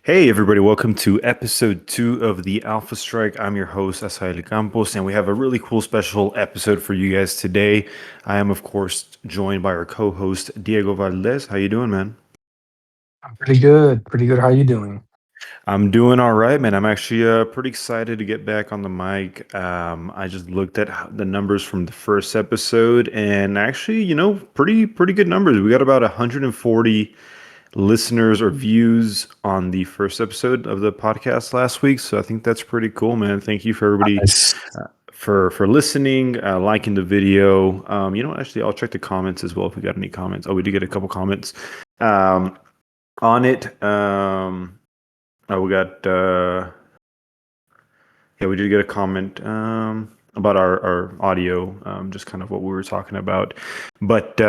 Hey everybody, welcome to episode 2 of the Alpha Strike. I'm your host, Asael Campos, and we have a really cool special episode for you guys today. I am, of course, joined by our co-host, Diego Valdez. How you doing, man? I'm pretty good. Pretty good. How you doing? I'm doing all right, man. I'm actually pretty excited to get back on the mic. I just looked at the numbers from the first episode, and actually, pretty good numbers. We got about 140 listeners or views on the first episode of the podcast last week. So I think that's pretty cool, man. Thank you for everybody Nice. for listening, liking the video. Actually, I'll check the comments as well if we got any comments. Oh, we did get a couple comments um, on it. We got yeah, we did get a comment about our audio, just kind of what we were talking about, but.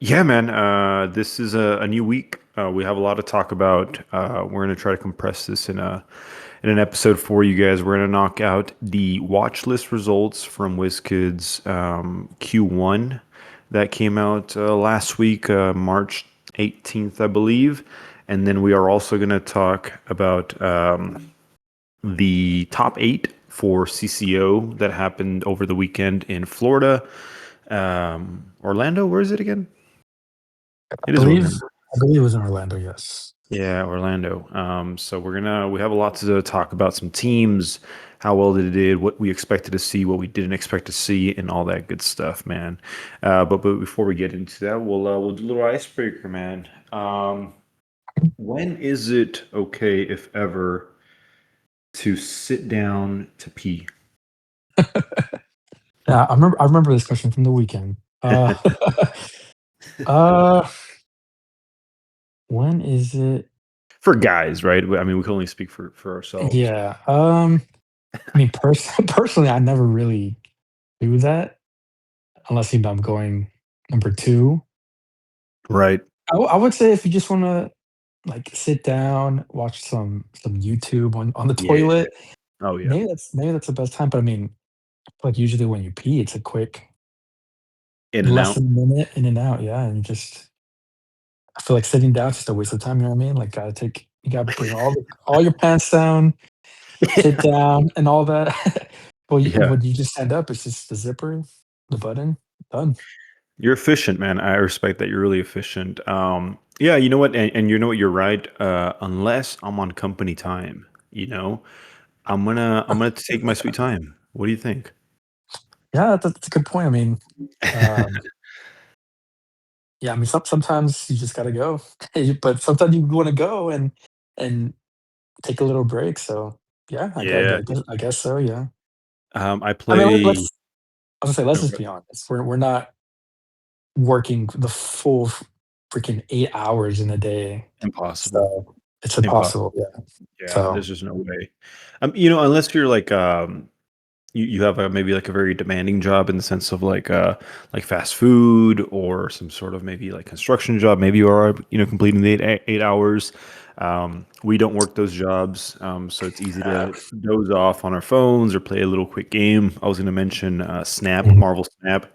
Yeah, man. This is a new week. We have a lot to talk about. We're gonna try to compress this in an episode for you guys. We're gonna knock out the watch list results from WizKids Q1 that came out last week, March 18th, I believe. And then we are also gonna talk about the top 8 for CCO that happened over the weekend in Florida. Orlando, where is it again? I It is believe Orlando. I believe it was in Orlando, yes. Yeah, Orlando. So we have a lot to talk about, some teams, how well they did, what we expected to see, what we didn't expect to see, and all that good stuff, man. But before we get into that, we'll do a little icebreaker, man. When is it okay, if ever, to sit down to pee? Yeah, I remember this question from the weekend. Uh when is it? For guys, right? I mean, we can only speak for ourselves. Yeah. I mean personally I never really do that unless I'm going number two. Right. I would say if you just wanna like sit down, watch some YouTube on the Yeah. toilet, Oh yeah. maybe that's the best time. But I mean, like usually when you pee, it's a quick In and less out. than a minute in and out, yeah, and you just I feel like sitting down is just a waste of time, you know what I mean? Like, you gotta bring all your pants down, sit down, and all that. Well, Yeah. when you just stand up, it's just the zipper, the button, done. You're efficient, man. I respect that. You're really efficient. Yeah, you know what? And you know what? You're right. Unless I'm on company time, I'm gonna take my sweet time. What do you think? Yeah, that's a good point. I mean, um, yeah, I mean, sometimes you just gotta go, but sometimes you wanna go and take a little break, so, yeah, Yeah. I guess so, yeah. I I mean, play. I was gonna say, let's No, just be honest. We're not working the full freaking 8 hours in a day, impossible. so it's Impossible. impossible, yeah. Yeah, So, there's just no way. Unless you're like you have maybe like a very demanding job in the sense of like fast food or some sort of maybe like construction job. Maybe you are completing the 8 hours. We don't work those jobs, so it's easy to doze off on our phones or play a little quick game. I was going to mention Snap, mhm, Marvel Snap.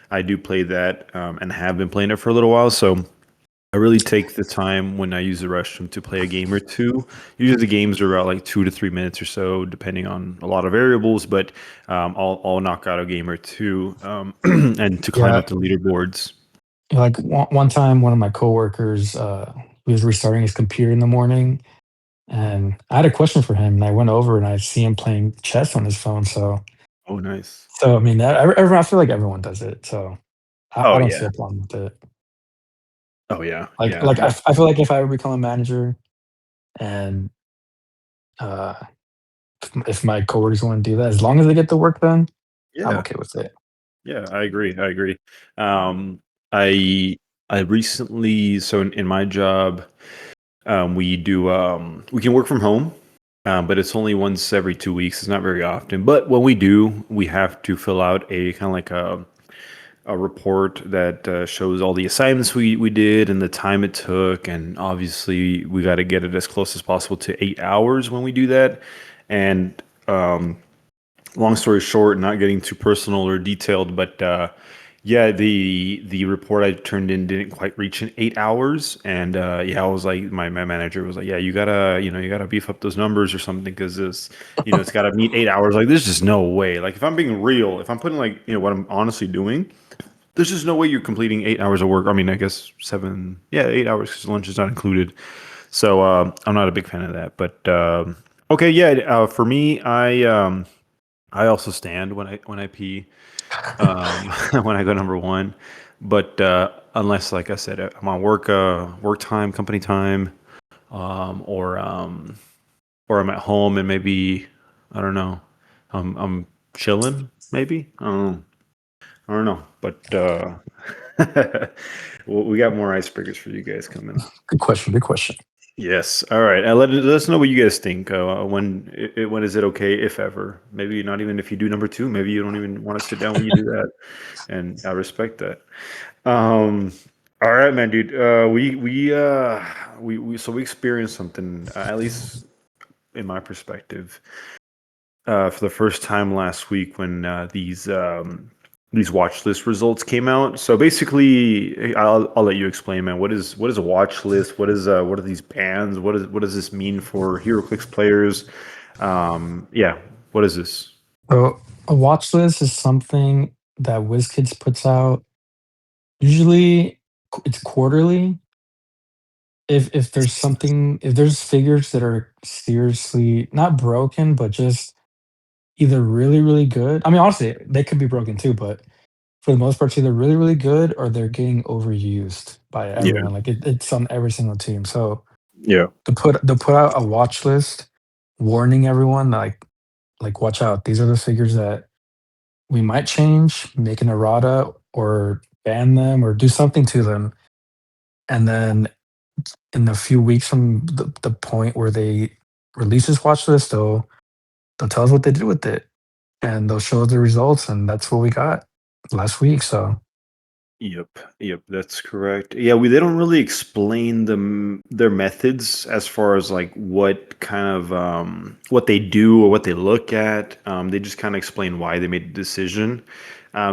I do play that, and have been playing it for a little while. So I really take the time when I use the restroom to play a game or two. Usually the games are about like 2 to 3 minutes or so, depending on a lot of variables. But I'll knock out a game or two, and to climb yeah, up the leaderboards. like, one time, one of my coworkers, he was restarting his computer in the morning, and I had a question for him, and I went over, and I see him playing chess on his phone, Oh, nice. I mean, that I feel like everyone does it, so I Oh don't see yeah. a problem with it. Oh yeah. Like Yeah. like, I feel like if I ever become a manager and, uh, if my coworkers wanna do that, as long as they get the work done, I'm Yeah. okay with it. Yeah. I agree. I agree. Um, I I recently, so in my job, we can work from home, but it's only once every 2 weeks. It's not very often. But when we do, we have to fill out a kind of like a report that shows all the assignments we did and the time it took. And obviously, we got to get it as close as possible to 8 hours when we do that. And long story short, not getting too personal or detailed, but Yeah, the report I turned in didn't quite reach in 8 hours, and yeah, I was like, my manager was like, yeah, you gotta beef up those numbers or something because this, it's got to meet 8 hours. Like, there's just no way. Like, if I'm being real, if I'm putting like, what I'm honestly doing, there's just no way you're completing 8 hours of work. I mean, I guess seven, yeah, 8 hours because lunch is not included. So I'm not a big fan of that. But okay, yeah, for me, I also stand when I pee when I go number one. But unless, like I said, I'm on work time, company time, um, or um, or I'm at home and maybe I don't know, I'm chilling. Maybe I don't know. But we got more icebreakers for you guys coming. Good question. Good question. Yes. All right. Let us know what you guys think. When is it okay, if ever? Maybe not even if you do number two. Maybe you don't even want to sit down when you do that, and I respect that. Um, all right, man, dude. We experienced something, at least in my perspective, for the first time last week when these watch list results came out. So basically, I'll let you explain, man. What is a watch list? What are these bands? What does this mean for HeroClix players? Yeah, what is this? So a watch list is something that WizKids puts out. Usually, it's quarterly. If there's something, if there's figures that are seriously not broken, but just either really, really good. I mean, honestly, they could be broken too, but for the most part, it's either really, really good or they're getting overused by Yeah, everyone. Like it's on every single team. So yeah, to put out a watch list warning everyone like watch out. These are the figures that we might change, make an errata or ban them or do something to them. And then in a few weeks from the point where they release this watch list, they'll tell us what they did with it and they'll show us the results. And that's what we got last week. So yep, yep. That's correct. Yeah, they don't really explain their methods as far as like what kind of what they do or what they look at. They just kind of explain why they made the decision.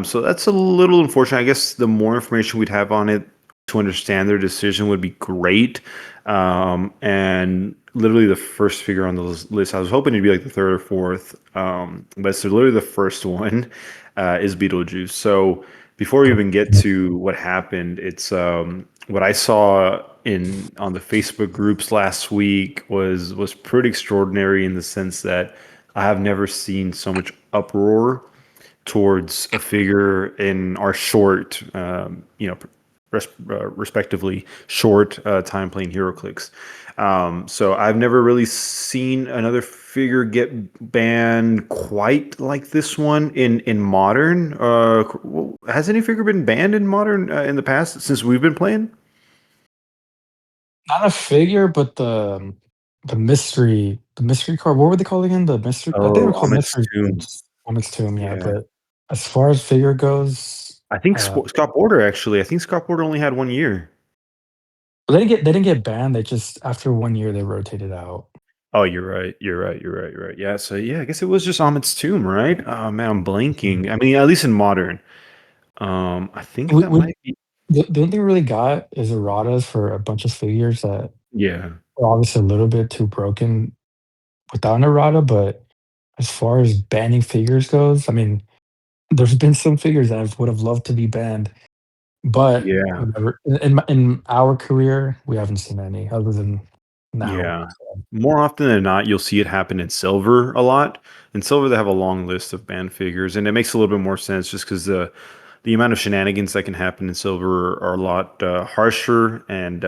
So that's a little unfortunate. I guess the more information we'd have on it to understand their decision would be great. And literally the first figure on the list, I was hoping it'd be like the third or fourth, but so literally the first one is Beetlejuice. So before we even get to what happened, it's what I saw in on the Facebook groups last week was pretty extraordinary in the sense that I have never seen so much uproar towards a figure in our short, respectively short time playing HeroClix. So I've never really seen another figure get banned quite like this one in modern. Has any figure been banned in modern in the past since we've been playing? not a figure, but the mystery card. What were they called again? The mystery. I think they Oh, were called Amit's mystery Tomb. cards. On its tomb, yeah. Yeah, But as far as figure goes, I think uh, Scott Porter actually. I think Scott Porter only had 1 year. they didn't get banned. They just after 1 year they rotated out. Oh, you're right. You're right. You're right. You're right. Yeah. So yeah, I guess it was just Amit's Tomb, right? Oh man, I'm Mhm. blanking. I mean, at least in modern. I think that We might be. the only thing we really got is erratas for a bunch of figures that Yeah. are obviously a little bit too broken without an errata. But as far as banning figures goes, I mean, there's been some figures that I would have loved to be banned, but Yeah. whatever. In our career, we haven't seen any other than now. Yeah. So, More often than not, you'll see it happen in silver a lot. In silver, they have a long list of banned figures, and it makes a little bit more sense just because the amount of shenanigans that can happen in silver are a lot harsher, and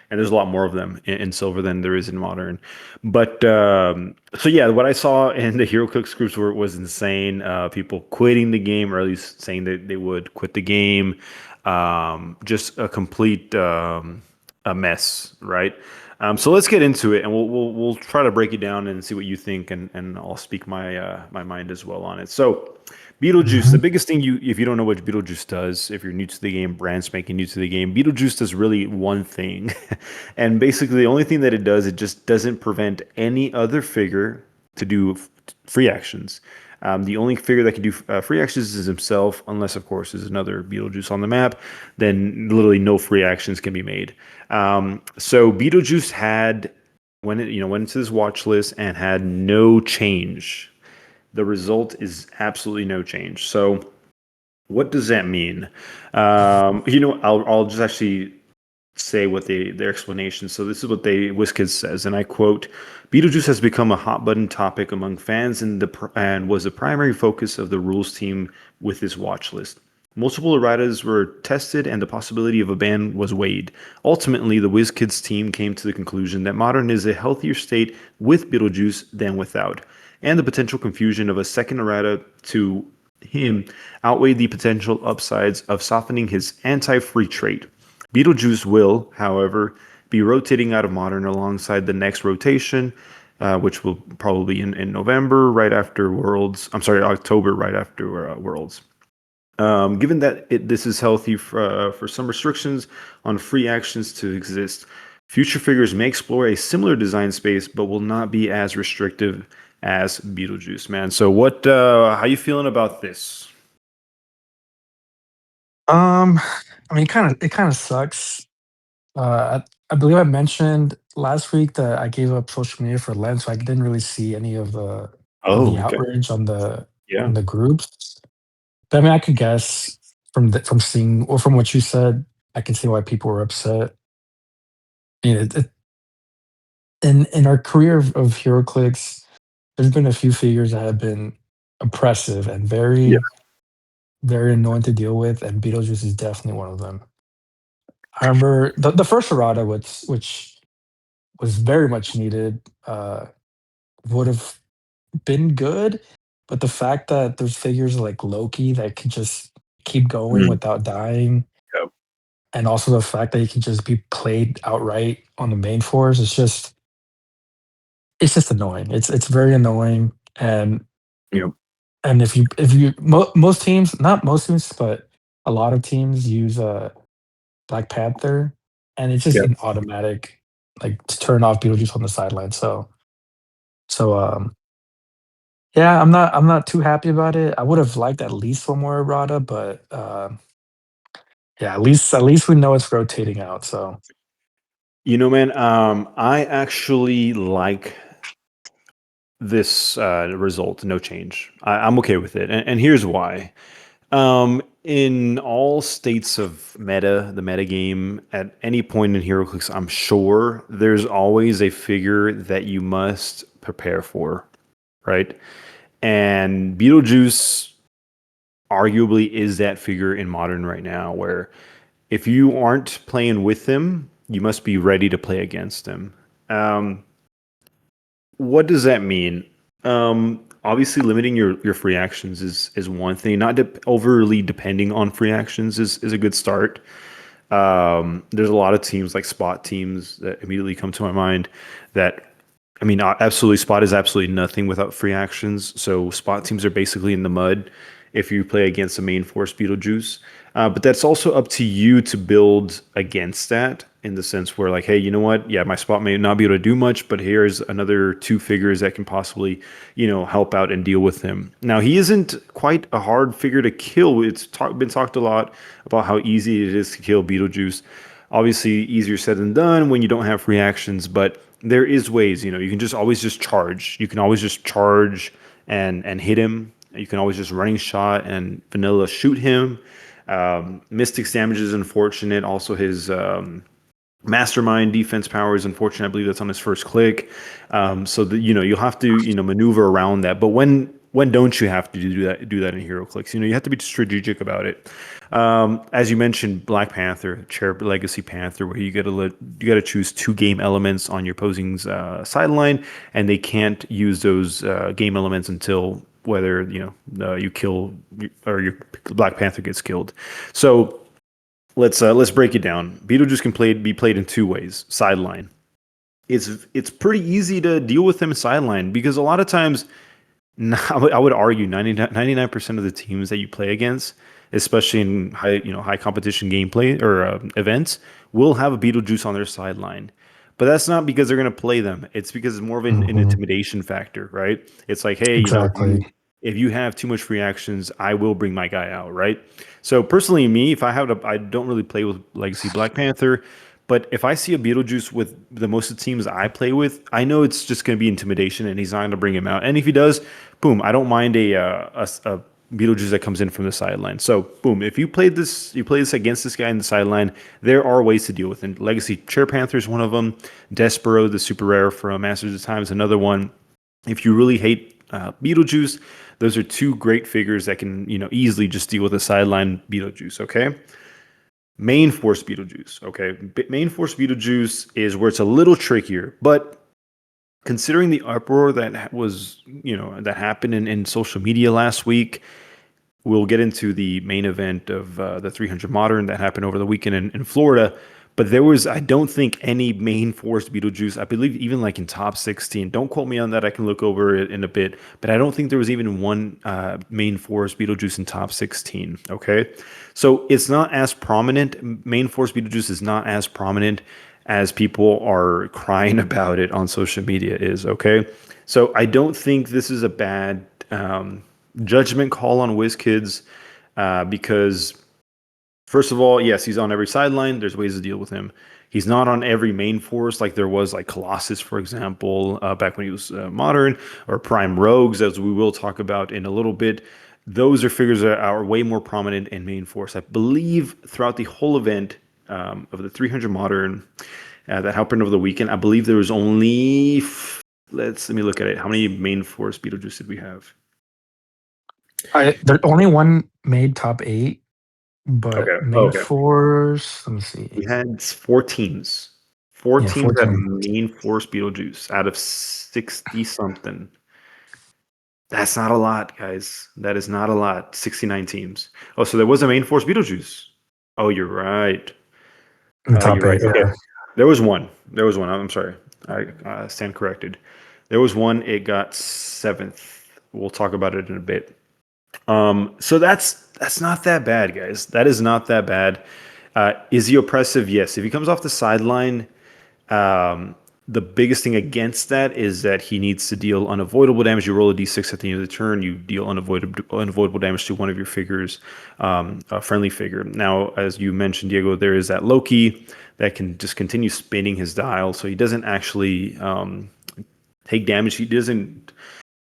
there's a lot more of them in silver than there is in modern. But so yeah, what I saw in the Hero Cooks groups was insane. People quitting the game, or at least saying that they would quit the game. Just a complete a mess, right? So let's get into it, and we'll try to break it down and see what you think, and I'll speak my mind as well on it. So. Beetlejuice, the mhm. biggest thing if you don't know what Beetlejuice does, if you're new to the game, brand spanking new to the game, Beetlejuice does really one thing. And basically the only thing that it does, it just doesn't prevent any other figure to do free actions. The only figure that can do free actions is himself, unless, of course, there's another Beetlejuice on the map. Then literally no free actions can be made. So Beetlejuice had went into this watch list and had no change. The result is absolutely no change. So what does that mean? I'll just actually say what their explanation. So this is what WizKids says, and I quote: "Beetlejuice has become a hot button topic among fans and was the primary focus of the rules team with this watch list. Multiple erratas were tested, and the possibility of a ban was weighed. Ultimately, the WizKids team came to the conclusion that Modern is a healthier state with Beetlejuice than without, and the potential confusion of a second errata to him outweighed the potential upsides of softening his anti-free trait. Beetlejuice will, however, be rotating out of Modern alongside the next rotation, which will probably be in November, right after Worlds. I'm sorry, October, right after Worlds. Given that this is healthy for some restrictions on free actions to exist, future figures may explore a similar design space, but will not be as restrictive as Beetlejuice, man. So, how you feeling about this? Um, I mean, it kind of sucks. I believe I mentioned last week that I gave up social media for Lent, so I didn't really see any of the Oh, okay. outrage Yeah. on the groups. But I mean, I could guess from seeing or from what you said, I can see why people were upset. You know, in our career of HeroClix, there's been a few figures that have been oppressive and Yeah. very annoying to deal with, and Beetlejuice is definitely one of them. I remember the first errata, which was very much needed, would have been good, but the fact that there's figures like Loki that can just keep going Mm, without dying, yeah. and also the fact that he can just be played outright on the main force, it's just annoying. It's very annoying, Yeah. and if you most teams, not most teams, but a lot of teams use Black Panther, and it's just Yeah. an automatic like to turn off Beetlejuice on the sideline. So yeah, I'm not too happy about it. I would have liked at least one more errata, but yeah, at least we know it's rotating out. So Man, I actually like this result, no change. I'm okay with it, and here's why. In all states of the meta game, at any point in HeroClix, I'm sure there's always a figure that you must prepare for, right? And Beetlejuice arguably is that figure in Modern right now, where if you aren't playing with him, you must be ready to play against him. Um, what does that mean? Obviously, limiting your free actions is one thing. Not overly depending on free actions is a good start. There's a lot of teams like spot teams that immediately come to my mind that I mean, absolutely, spot is absolutely nothing without free actions. So spot teams are basically in the mud if you play against a main force Beetlejuice. But that's also up to you to build against that in the sense where, like, hey, you know what? Yeah, my spot may not be able to do much, but here's another two figures that can possibly, help out and deal with him. Now, he isn't quite a hard figure to kill. Been talked a lot about how easy it is to kill Beetlejuice. Obviously, easier said than done when you don't have reactions, but there is ways. You can just always just charge. You can always just charge and hit him. You can always just running shot and vanilla shoot him. Mystic's damage is unfortunate. Also, his mastermind defense power is unfortunate. I believe that's on his first click. You'll have to maneuver around that. But when don't you have to do that in HeroClix? You have to be strategic about it. As you mentioned, Black Panther, Chair Legacy Panther, where you got to choose two game elements on your opposing's sideline, and they can't use those game elements until whether you kill or your Black Panther gets killed. So let's break it down. Beetlejuice can be played in two ways. Sideline. It's pretty easy to deal with him sideline because a lot of times, I would argue 99% of the teams that you play against, especially in high competition gameplay or events, will have a Beetlejuice on their sideline. But that's not because they're going to play them. It's because it's more of an mhm, intimidation factor, right? It's like, hey, exactly. if you have too much reactions, I will bring my guy out, right? So personally, me, if I have to, I don't really play with Legacy Black Panther, but if I see a Beetlejuice with the most of the teams I play with, I know it's just going to be intimidation, and he's not going to bring him out. And if he does, boom, I don't mind a Beetlejuice that comes in from the sideline. So boom, if you play this against this guy in the sideline, there are ways to deal with it. Legacy Chair Panther is one of them. Despero, the super rare from Masters of Time, is another one. If you really hate Beetlejuice, those are two great figures that can easily just deal with a sideline Beetlejuice. Okay, main force Beetlejuice. Okay, main force Beetlejuice is where it's a little trickier, but considering the uproar that was that happened in social media last week, we'll get into the main event of the 300 Modern that happened over the weekend in Florida. But there was, I don't think, any main force Beetlejuice. I believe even like in top 16. Don't quote me on that. I can look over it in a bit. But I don't think there was even one main force Beetlejuice in top 16. Okay. So it's not as prominent. Main force Beetlejuice is not as prominent as people are crying about it on social media is. Okay. So I don't think this is a bad judgment call on WizKids because, first of all, yes, he's on every sideline. There's ways to deal with him. He's not on every main force like there was like Colossus, for example, back when he was modern, or Prime Rogues, as we will talk about in a little bit. Those are figures that are way more prominent in main force. I believe throughout the whole event of the 300 modern that happened over the weekend, I believe there was only, let me look at it. How many main force Beetlejuice did we have? There only one made top 8, but Okay. main Okay. force. Let me see. We had four teams. Four Yeah, teams that 14. main force Beetlejuice out of 60 something. That's not a lot, guys. That is not a lot. 69 teams. Oh, so there was a main force Beetlejuice. Oh, you're right. In the top You're right. 8, Okay. yeah. There was one. There was one. I'm sorry. I stand corrected. There was one. It got seventh. We'll talk about it in a bit. So that's not that bad, guys. That is not that bad. Is he oppressive? Yes. If he comes off the sideline, um, the biggest thing against that is that he needs to deal unavoidable damage. You roll a d6 at the end of the turn. You deal unavoidable damage to one of your figures, a friendly figure. Now, as you mentioned, Diego, there is that Loki that can just continue spinning his dial, so he doesn't actually take damage. He doesn't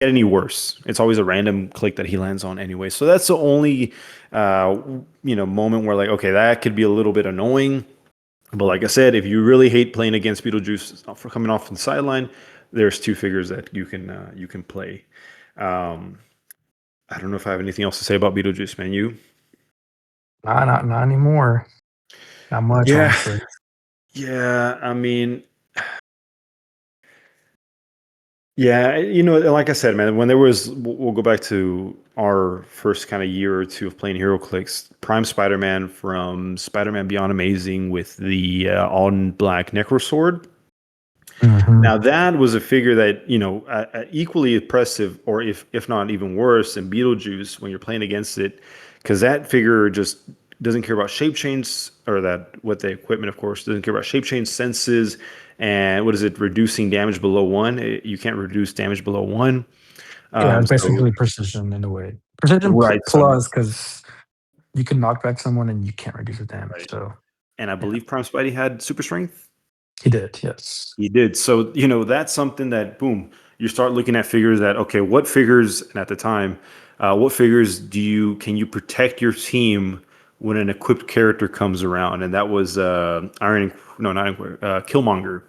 get any worse. It's always a random click that he lands on anyway. So that's the only moment where like, okay, that could be a little bit annoying. But like I said, if you really hate playing against Beetlejuice for coming off the sideline, there's two figures that you can play. Um, I don't know if I have anything else to say about Beetlejuice, man. You? Not anymore. Not much, Yeah, honestly. yeah. I mean, yeah. Like I said, man. When there was, we'll go back to our first kind of year or two of playing HeroClix. Prime Spider-Man from Spider-Man Beyond Amazing with the all black Necro Sword. Hmm. Now that was a figure that equally impressive, or if not even worse, than Beetlejuice when you're playing against it, because that figure just doesn't care about shape change, or that what the equipment, of course, doesn't care about shape change, senses, and what is it, reducing damage below one. You can't reduce damage below one. Yeah, it's So basically precision in a way. Precision right, so plus, because you can knock back someone and you can't reduce the damage. right, So, and I yeah, believe Prime Spidey had super strength. he did. Yes. He did. So, that's something that, boom, you start looking at figures that, okay, what figures, and at the time, what figures can you protect your team when an equipped character comes around? And that was no, not Killmonger.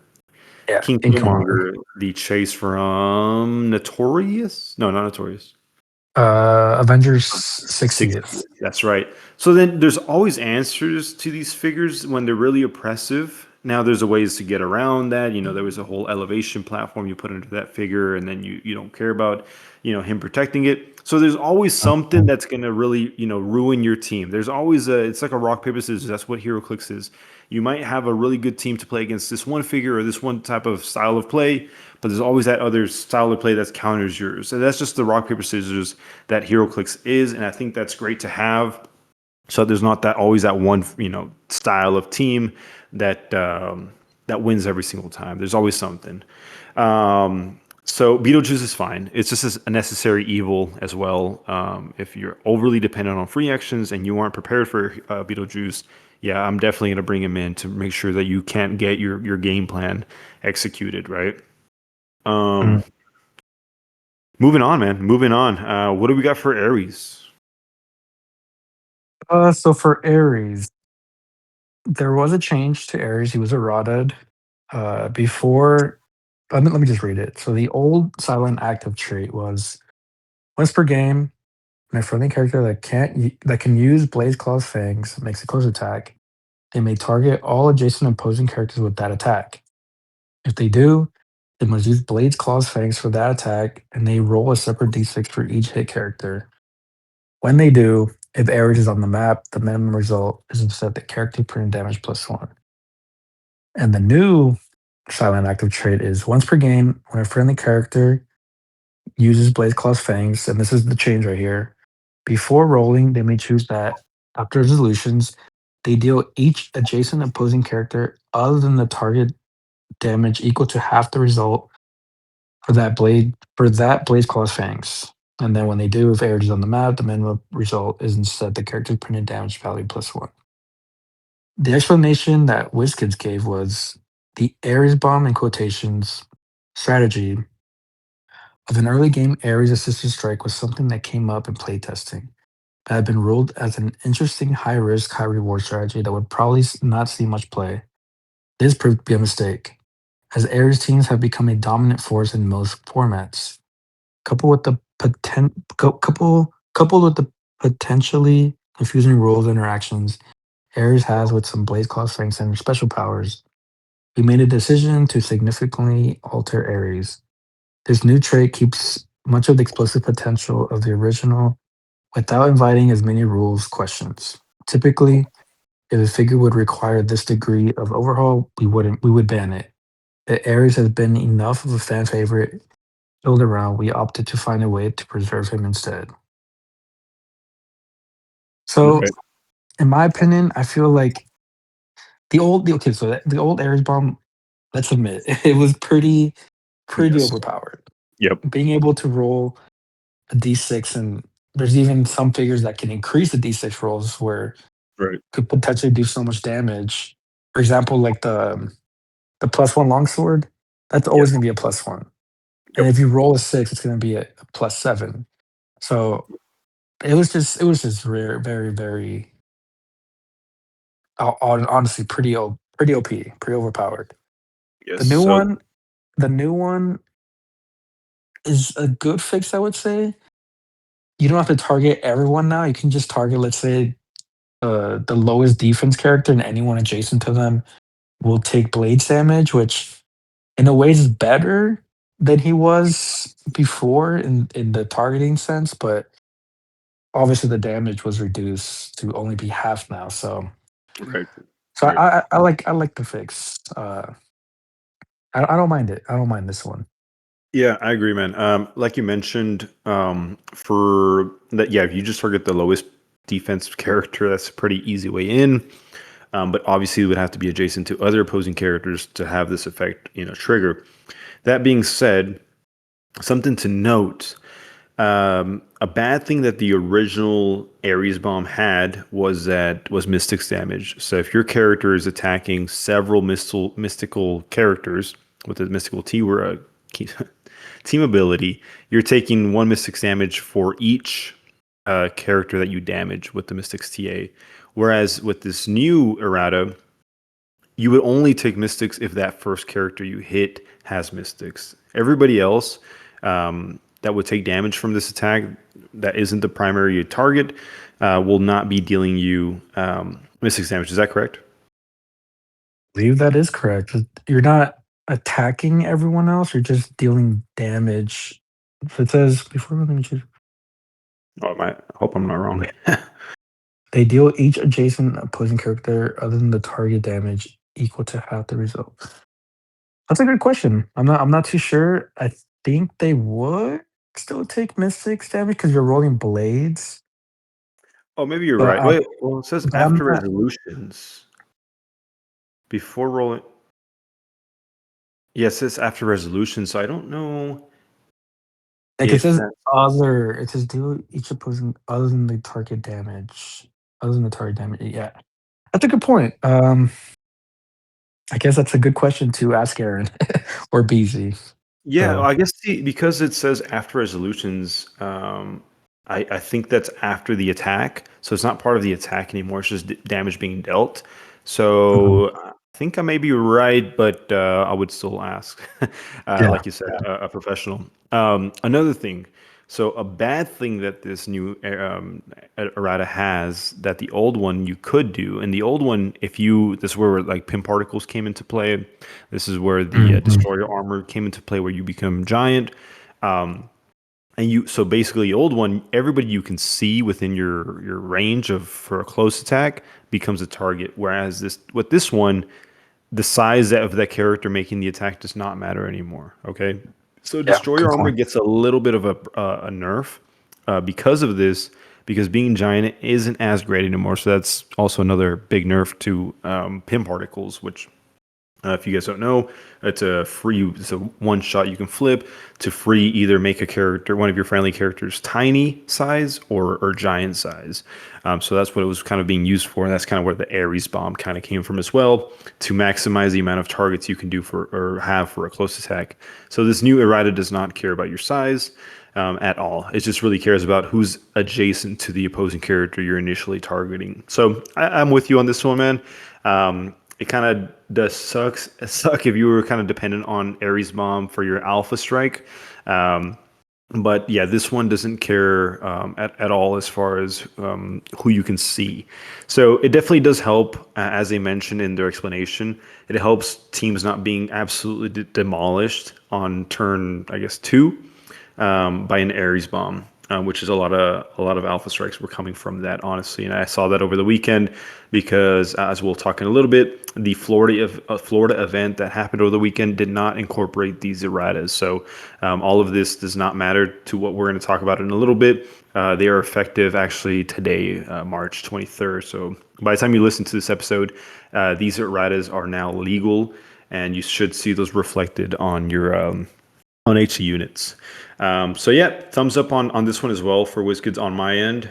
Yeah, King in Killmonger. Killmonger, the chase from Notorious? No, not Notorious. Avengers Six. 60th. That's right. So then there's always answers to these figures when they're really oppressive. Now there's a ways to get around that. There was a whole elevation platform you put into that figure, and then you don't care about him protecting it. So there's always something Mhm. that's gonna really ruin your team. There's always it's like a rock paper scissors. That's what HeroClix is. You might have a really good team to play against this one figure or this one type of style of play, but there's always that other style of play that counters yours. So that's just the rock paper scissors that HeroClix is, and I think that's great to have. So there's not that always that one style of team that that wins every single time. There's always something. So Beetlejuice is fine. It's just a necessary evil as well. If you're overly dependent on free actions and you aren't prepared for Beetlejuice, yeah, I'm definitely gonna bring him in to make sure that you can't get your game plan executed, right? Mm. Um, moving on, man. Moving on. What do we got for Aries? So for Aries, there was a change to Aries. He was eroded. Before, let me just read it. So the old silent active trait was once per game, when a friendly character that can use Blaze Claw's Fangs makes a close attack, they may target all adjacent opposing characters with that attack. If they do, they must use Blade's Claw's Fangs for that attack, and they roll a separate d6 for each hit character. When they do, if Ares is on the map, the minimum result is instead the character printing damage +1. And the new silent active trait is once per game, when a friendly character uses Blaze Claw's Fangs, and this is the change right here, before rolling, they may choose that after resolutions, they deal each adjacent opposing character other than the target damage equal to half the result for that Blaze Claw's Fangs. And then when they do, if Ares is on the map, the minimum result is instead the character's printed damage value +1. The explanation that WizKids gave was the Ares bomb in quotations strategy of an early game Ares assisted strike was something that came up in playtesting that had been ruled as an interesting high risk, high reward strategy that would probably not see much play. This proved to be a mistake, as Ares teams have become a dominant force in most formats. Coupled with the coupled with the potentially confusing rules interactions Ares has with some Blaze Claw strengths and special powers, we made a decision to significantly alter Ares. This new trait keeps much of the explosive potential of the original without inviting as many rules questions. Typically, if a figure would require this degree of overhaul, we would ban it. Ares has been enough of a fan favorite build around, we opted to find a way to preserve him instead. So, Right. in my opinion, I feel like okay, so the old Ares bomb, let's admit, it was pretty Yes. overpowered. Yep. Being able to roll a d6, and there's even some figures that can increase the d6 rolls where Right. could potentially do so much damage. For example, like the +1 longsword, that's always Yes. gonna be a +1. And Yep. if you roll a 6, it's gonna be a +7. So it was just very, very honestly pretty OP, pretty overpowered. Yes. The new So one the new one is a good fix, I would say. You don't have to target everyone now. You can just target, let's say, the lowest defense character, and anyone adjacent to them will take blades damage, which in a way is better than he was before in the targeting sense, but obviously the damage was reduced to only be half now. right. So Right. I like the fix. I don't mind it. I don't mind this one. Yeah, I agree, man. Like you mentioned, for that, yeah, if you just target the lowest defense character, that's a pretty easy way in. But obviously, it would have to be adjacent to other opposing characters to have this effect, trigger. That being said, something to note: a bad thing that the original Ares bomb had was mystics damage. So if your character is attacking several mystical characters with a mystical T or a team ability, you're taking one mystics damage for each character that you damage with the mystics TA. Whereas with this new errata, you would only take mystics if that first character you hit has mystics. Everybody else that would take damage from this attack that isn't the primary target will not be dealing you mystics damage. Is that correct? Believe that is correct. You're not attacking everyone else. You're just dealing damage. If it says before, let me choose. I hope I'm not wrong. They deal each adjacent opposing character other than the target damage equal to half the result. That's a good question. I'm not too sure. I think they would still take mystics damage because you're rolling blades. Oh, maybe you're But right. Wait, well, it says I'm after not. resolutions before rolling. Yes, it says after resolution. So I don't know. Like it if says that, other, it says deal each opposing other than the target damage. Other than the target damage. Yeah. That's a good point. I guess that's a good question to ask Aaron or BZ. yeah, well, So I guess because it says after resolutions, I think that's after the attack, so it's not part of the attack anymore. It's just damage being dealt. mhm. So I think I may be right, but I would still ask, Yeah. like you said, a professional. Another thing, so a bad thing that this new errata has that the old one you could do, and the old one, if you, this is where like pin particles came into play. This is where the Mhm. destroyer armor came into play, where you become giant. And you, so basically, the old one, everybody you can see within your range of for a close attack becomes a target. Whereas this, with this one, the size of that character making the attack does not matter anymore. Okay, so Yeah. Good destroyer armor point. gets a little bit of a nerf because of this, because being giant isn't as great anymore. So that's also another big nerf to pin particles, which if you guys don't know, it's a one shot you can flip to free either make a character, one of your friendly characters, tiny size or giant size. So that's what it was kind of being used for, and that's kind of where the Ares bomb kind of came from as well, to maximize the amount of targets you can do for or have for a close attack. So this new errata does not care about your size at all. It just really cares about who's adjacent to the opposing character you're initially targeting. So I'm with you on this one, man. It kind of does suck if you were kind of dependent on Ares Bomb for your Alpha Strike. Um, but yeah, this one doesn't care at all as far as who you can see. So it definitely does help, as they mentioned in their explanation. It helps teams not being absolutely demolished on turn, I guess, two by an Ares bomb, which is a lot of alpha strikes were coming from that, honestly. And I saw that over the weekend because, as we'll talk in a little bit, the Florida event that happened over the weekend did not incorporate these erratas. So all of this does not matter to what we're going to talk about in a little bit. They are effective actually today, March 23rd. So by the time you listen to this episode, these erratas are now legal, and you should see those reflected on HC units. So yeah, thumbs up on this one as well for WizKids on my end,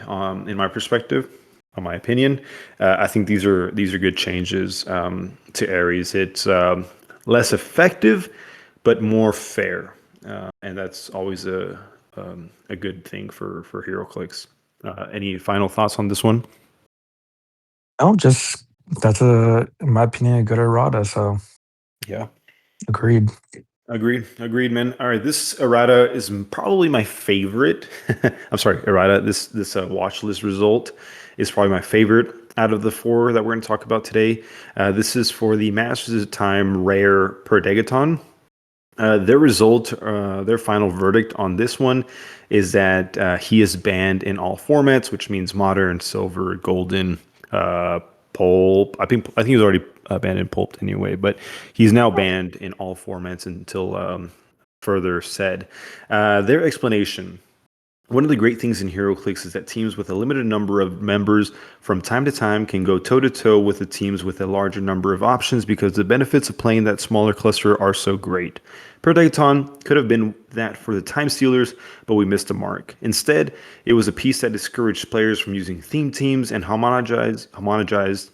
in my perspective, on my opinion. I think these are good changes to Ares. It's less effective, but more fair, and that's always a good thing for HeroClix. Any final thoughts on this one? No, just that's in my opinion, a good errata. So Yeah. agreed. Agreed, man. All right, this errata is probably my favorite. I'm sorry, errata. This watch list result is probably my favorite out of the four that we're going to talk about today. This is for the Masters of Time rare per Degaton. Their final verdict on this one is that he is banned in all formats, which means modern, silver, golden, uh, pulp. I think he was already banned in pulp anyway, but he's now banned in all formats until further said. Their explanation: one of the great things in HeroClix is that teams with a limited number of members from time to time can go toe to toe with the teams with a larger number of options because the benefits of playing that smaller cluster are so great. Predaton could have been that for the Time Stealers, but we missed the mark. Instead, it was a piece that discouraged players from using theme teams and homogenized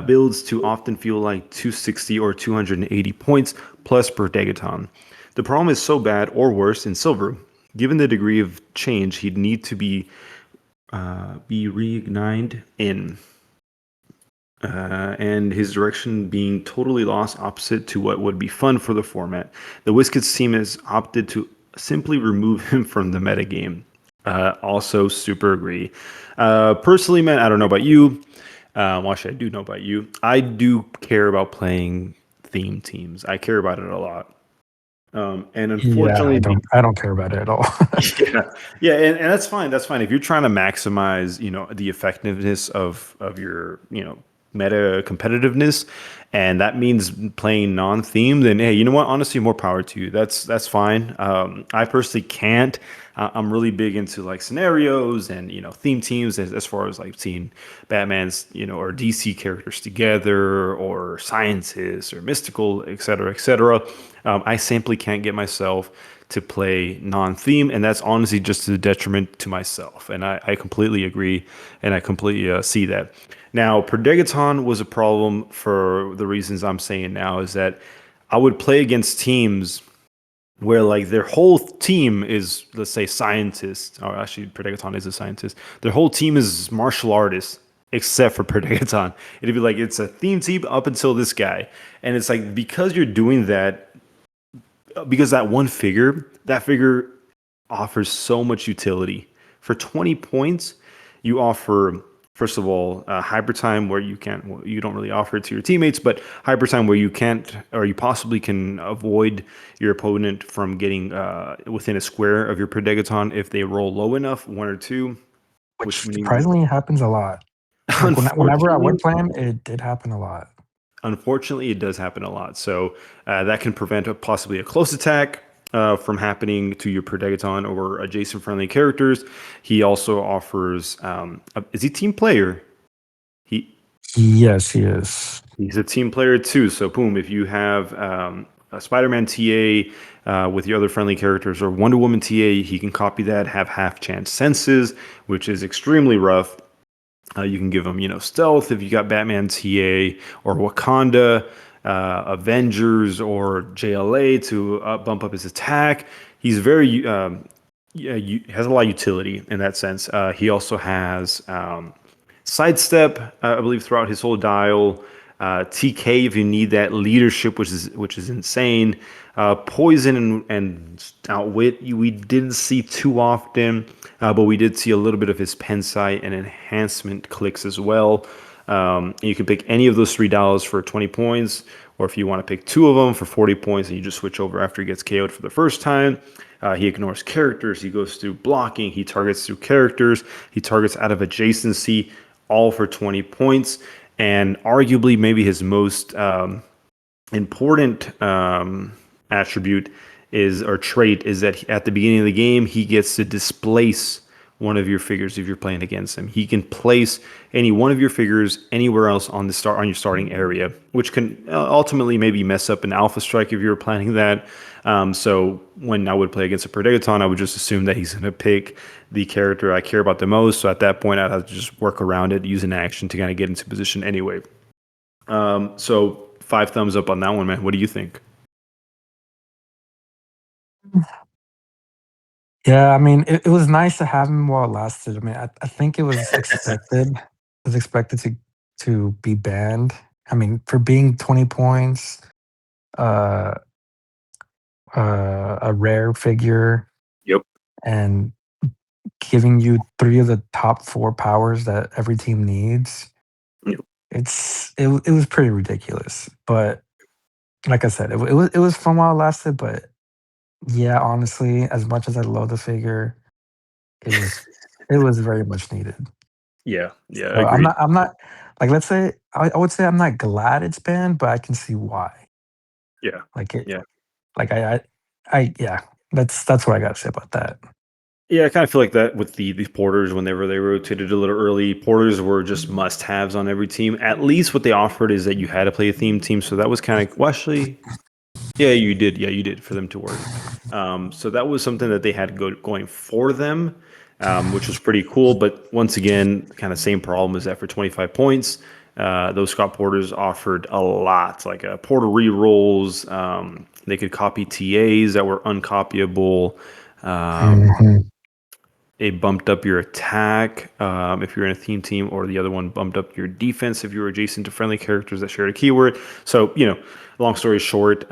builds to often feel like 260 or 280 points plus per Degaton. The problem is so bad or worse in silver. Given the degree of change he'd need to be reignited in, and his direction being totally lost opposite to what would be fun for the format. The WizKids team has opted to simply remove him from the metagame. Also, super agree. Personally, man, I don't know about you. Well, actually, I do know about you. I do care about playing theme teams. I care about it a lot. And Yeah, unfortunately, I don't care about it at all. yeah, yeah, and that's fine. That's fine if you're trying to maximize, the effectiveness of your, meta competitiveness, and that means playing non-theme. Then hey, you know what? Honestly, more power to you. That's fine. I personally can't. I'm really big into like scenarios and theme teams as far as like seeing Batman's or DC characters together or scientists or mystical, etc., etc. I simply can't get myself to play non-theme, and that's honestly just to the detriment to myself. And I completely agree, and I completely see that. Now, Perdegaton was a problem for the reasons I'm saying now. Is that I would play against teams where like their whole team is, let's say, scientists, or actually Predagaton is a scientist. Their whole team is martial artists except for Predagaton. It'd be like it's a theme team up until this guy. And it's like because you're doing that, because that figure offers so much utility. For 20 points, you offer, first of all, hyper time where you can't, well, you don't really offer it to your teammates, but hyper time where you can't, or you possibly can avoid your opponent from getting within a square of your Predegaton if they roll low enough, one or two, which which means, surprisingly happens a lot. Like whenever I unfortunately, would play him, it did happen a lot. unfortunately, it does happen a lot. So that can prevent possibly a close attack from happening to your Predaton or adjacent friendly characters. He also offers, is he team player? He Yes, he is. He's a team player too. So boom, if you have a Spider-Man TA with your other friendly characters or Wonder Woman TA, he can copy that, have half chance senses, which is extremely rough. You can give him, stealth if you got Batman TA or Wakanda, Avengers or JLA to bump up his attack. He's very, yeah, has a lot of utility in that sense. He also has sidestep, I believe, throughout his whole dial. TK if you need that leadership, which is insane. Poison and outwit we didn't see too often, but we did see a little bit of his pen sight and enhancement clicks as well. And you can pick any of those $3 for 20 points, or if you want to pick two of them for 40 points, and you just switch over after he gets KO'd for the first time. He ignores characters. He goes through blocking. He targets through characters. He targets out of adjacency, all for 20 points. And arguably, maybe his most important attribute is or trait is that at the beginning of the game he gets to displace one of your figures if you're playing against him. He can place any one of your figures anywhere else on your starting area, which can ultimately maybe mess up an alpha strike if you're planning that. So when I would play against a Predaton, I would just assume that he's going to pick the character I care about the most. So at that point, I'd have to just work around it, use an action to kind of get into position anyway. So 5 thumbs up on that one, man. What do you think? Yeah, I mean, it was nice to have him while it lasted. I mean, I think it was expected. It was expected to be banned. I mean, for being 20 points, uh, a rare figure, Yep. and giving you three of the top four powers that every team needs. Yep. It was pretty ridiculous. But like I said, it was fun while it lasted. But yeah, honestly, as much as I love the figure, it was it was very much needed. Yeah. Yeah. So Agreed. I'm not like let's say I would say I'm not glad it's banned, but I can see why. Yeah. Like it Yeah. like I yeah, that's what I gotta say about that. Yeah, I kind of feel like that with the porters whenever they rotated a little early. Porters were just must-haves on every team. At least what they offered is that you had to play a theme team, so that was kind of well, actually, yeah, you did. Yeah, you did for them to work. So that was something that they had going for them, which was pretty cool. But once again, kind of same problem is that for 25 points, those Scott Porters offered a lot, like Porter rerolls. They could copy TAs that were uncopyable. Um, Mhm. it bumped up your attack if you're in a theme team, or the other one bumped up your defense if you were adjacent to friendly characters that shared a keyword. So, long story short,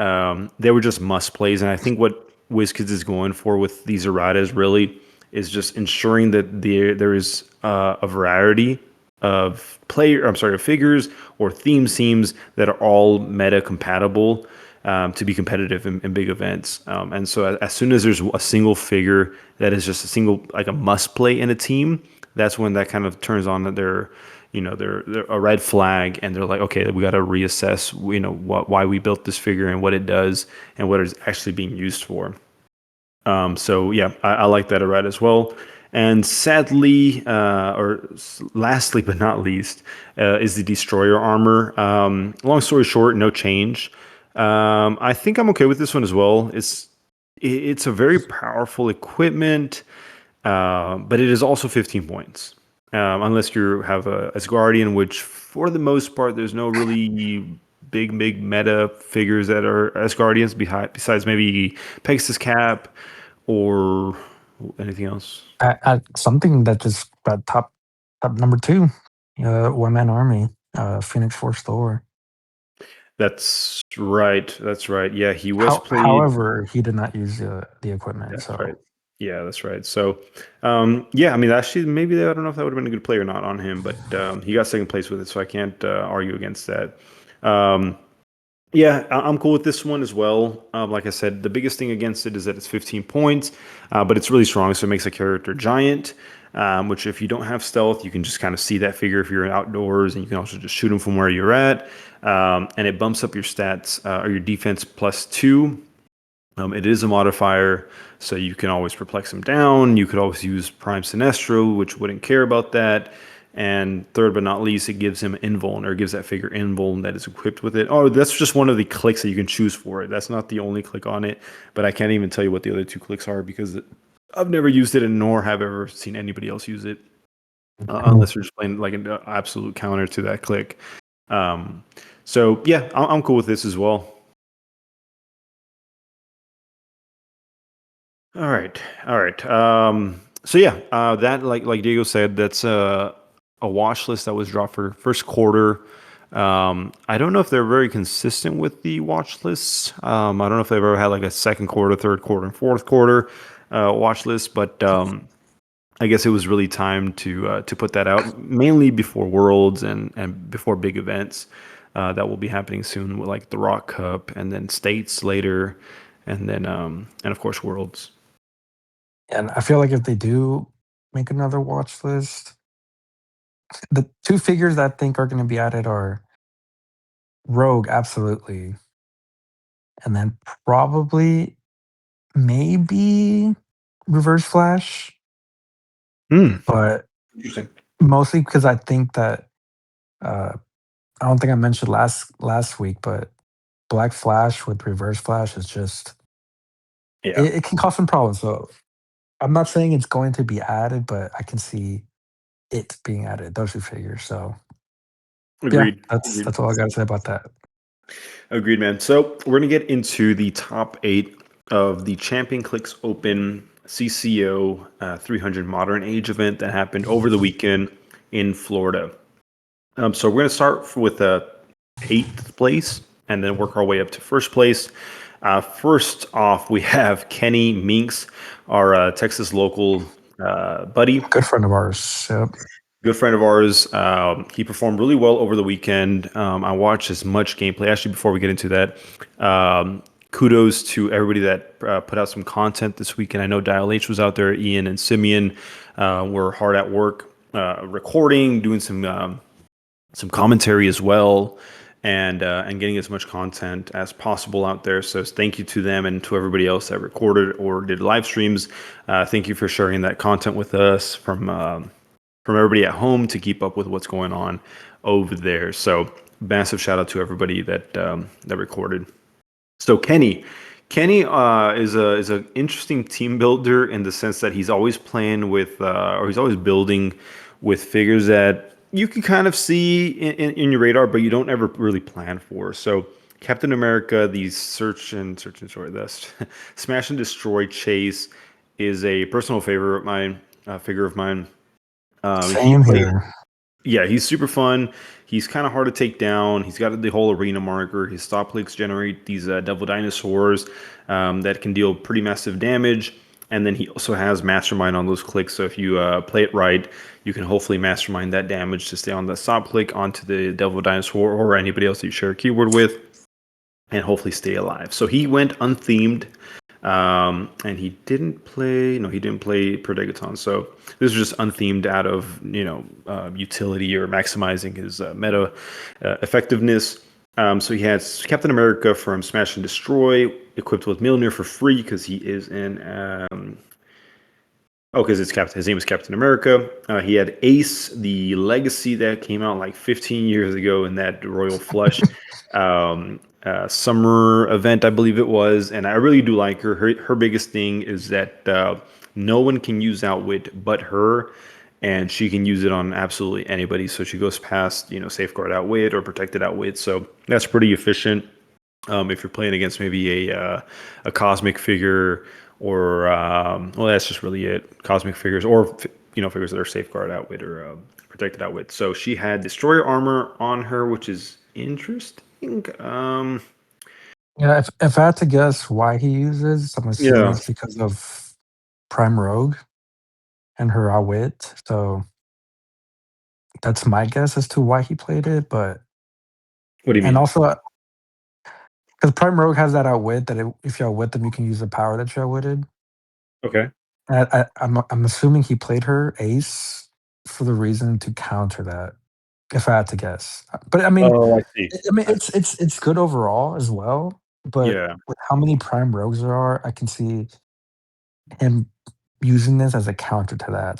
they were just must plays. And I think what WizKids is going for with these erratas really is just ensuring that there is a variety of of figures or theme seams that are all meta compatible to be competitive in big events. And so as soon as there's a single figure that is just a single, like a must play in a team, that's when that kind of turns on that they're a red flag, and they're like, okay, we got to reassess, why we built this figure and what it does and what it's actually being used for. So yeah, I like that red as well. And sadly, lastly but not least, is the destroyer armor. Long story short, no change. I think I'm okay with this one as well. It's a very powerful equipment, but it is also 15 points. Unless you have a Asgardian, which for the most part, there's no really big meta figures that are Asgardians besides maybe Pegasus Cap or anything else. Something that just got top number two, one man army, Phoenix Force Thor. That's right. That's right. Yeah, he was played. However, he did not use the equipment, That's right. so Yeah, that's right. So, yeah, I mean, actually, maybe I don't know if that would have been a good play or not on him, but he got second place with it, so I can't argue against that. Um, yeah, I'm cool with this one as well. Like I said, the biggest thing against it is that it's 15 points, but it's really strong, so it makes a character giant. Which, if you don't have stealth, you can just kind of see that figure if you're outdoors, and you can also just shoot him from where you're at. And it bumps up your stats or your defense +2. It is a modifier, so you can always perplex him down. You could always use Prime Sinestro, which wouldn't care about that. And third but not least, it gives him invuln, or gives that figure invuln that is equipped with it. Oh, that's just one of the clicks that you can choose for it. That's not the only click on it, but I can't even tell you what the other two clicks are because I've never used it, and nor have ever seen anybody else use it, unless they're just playing like an absolute counter to that click. Um, so yeah, I'm cool with this as well. All right, all right. So yeah, that like Diego said, that's a watch list that was dropped for first quarter. I don't know if they're very consistent with the watch lists. I don't know if they've ever had like a second quarter, third quarter, and fourth quarter watch list, but I guess it was really time to put that out, mainly before Worlds and before big events that will be happening soon, with like the Rock Cup and then States later, and then and of course Worlds. and I feel like if they do make another watch list, the two figures that I think are going to be added are Rogue, absolutely, and then probably maybe Reverse Flash, Hmm. but Interesting. mostly because I think that uh, I don't think I mentioned last week, but Black Flash with Reverse Flash is just Yeah. it can cause some problems. So I'm not saying it's going to be added, but I can see it being added. Those two figures. So yeah, Agreed. Agreed. that's all I got to say about that. Agreed, man. So we're gonna get into the top 8 of the Champion Clicks Open CCO 300 Modern Age event that happened over the weekend in Florida. So we're gonna start with eighth place and then work our way up to first place. First off, we have Kenny Minks, our Texas local buddy. Good friend of ours. Yep. Good friend of ours. He performed really well over the weekend. I watched as much gameplay. Actually, before we get into that, kudos to everybody that put out some content this weekend. I know Dial H was out there. Ian and Simeon were hard at work recording, doing some commentary as well, and getting as much content as possible out there. So thank you to them and to everybody else that recorded or did live streams. Thank you for sharing that content with us from everybody at home to keep up with what's going on over there. So massive shout out to everybody that recorded. So Kenny is an interesting team builder in the sense that he's always playing with or he's always building with figures that you can kind of see in your radar, but you don't ever really plan for. So Captain America, the sorry, this Smash and Destroy Chase is a personal favorite of mine, figure of mine. He Same played. here. Yeah, he's super fun. He's kind of hard to take down. He's got the whole arena marker. His stop clicks generate these devil dinosaurs that can deal pretty massive damage. And then he also has mastermind on those clicks. So if you play it right, you can hopefully mastermind that damage to stay on the stop click onto the devil dinosaur or anybody else that you share a keyword with, and hopefully stay alive. So he went unthemed, and he didn't play. No, he didn't play Predagon. So this was just unthemed out of utility or maximizing his meta effectiveness. So he has Captain America from Smash and Destroy equipped with Mjolnir for free because he is in. Oh, because it's Captain. His name is Captain America. He had Ace, the Legacy that came out like 15 years ago in that Royal Flush. summer event, I believe it was, and I really do like her. Her biggest thing is that no one can use Outwit but her, and she can use it on absolutely anybody. So she goes past, safeguard Outwit or protected Outwit. So that's pretty efficient. If you're playing against maybe a cosmic figure or well, that's just really it. Cosmic figures or figures that are safeguard Outwit or protected Outwit. So she had destroyer armor on her, which is interesting. Yeah, if I had to guess why he uses, I'm assuming Yeah. it's because of Prime Rogue and her outwit. So that's my guess as to why he played it. But What do you and mean? also because Prime Rogue has that outwit that if you outwit them, you can use the power that you outwitted. Okay. I'm assuming he played her ace for the reason to counter that. If I had to guess, but I mean, Oh, I see. I mean, I see. it's good overall as well. But Yeah. with how many Prime Rogues there are, I can see him using this as a counter to that.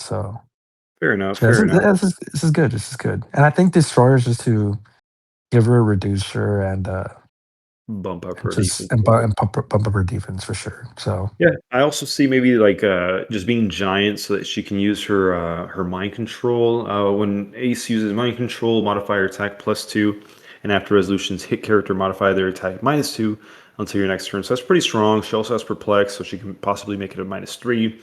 Fair enough. So this Fair is enough. this is good. This is good. And I think Destroyers just to give her a reducer Bump up and her just defense a little bit. bump up her defense for sure. So Yeah, I also see maybe like just being giant so that she can use her mind control. When Ace uses mind control, modify her attack +2, and after resolutions, hit character modify their attack -2 until your next turn. So that's pretty strong. She also has perplex, so she can possibly make it a -3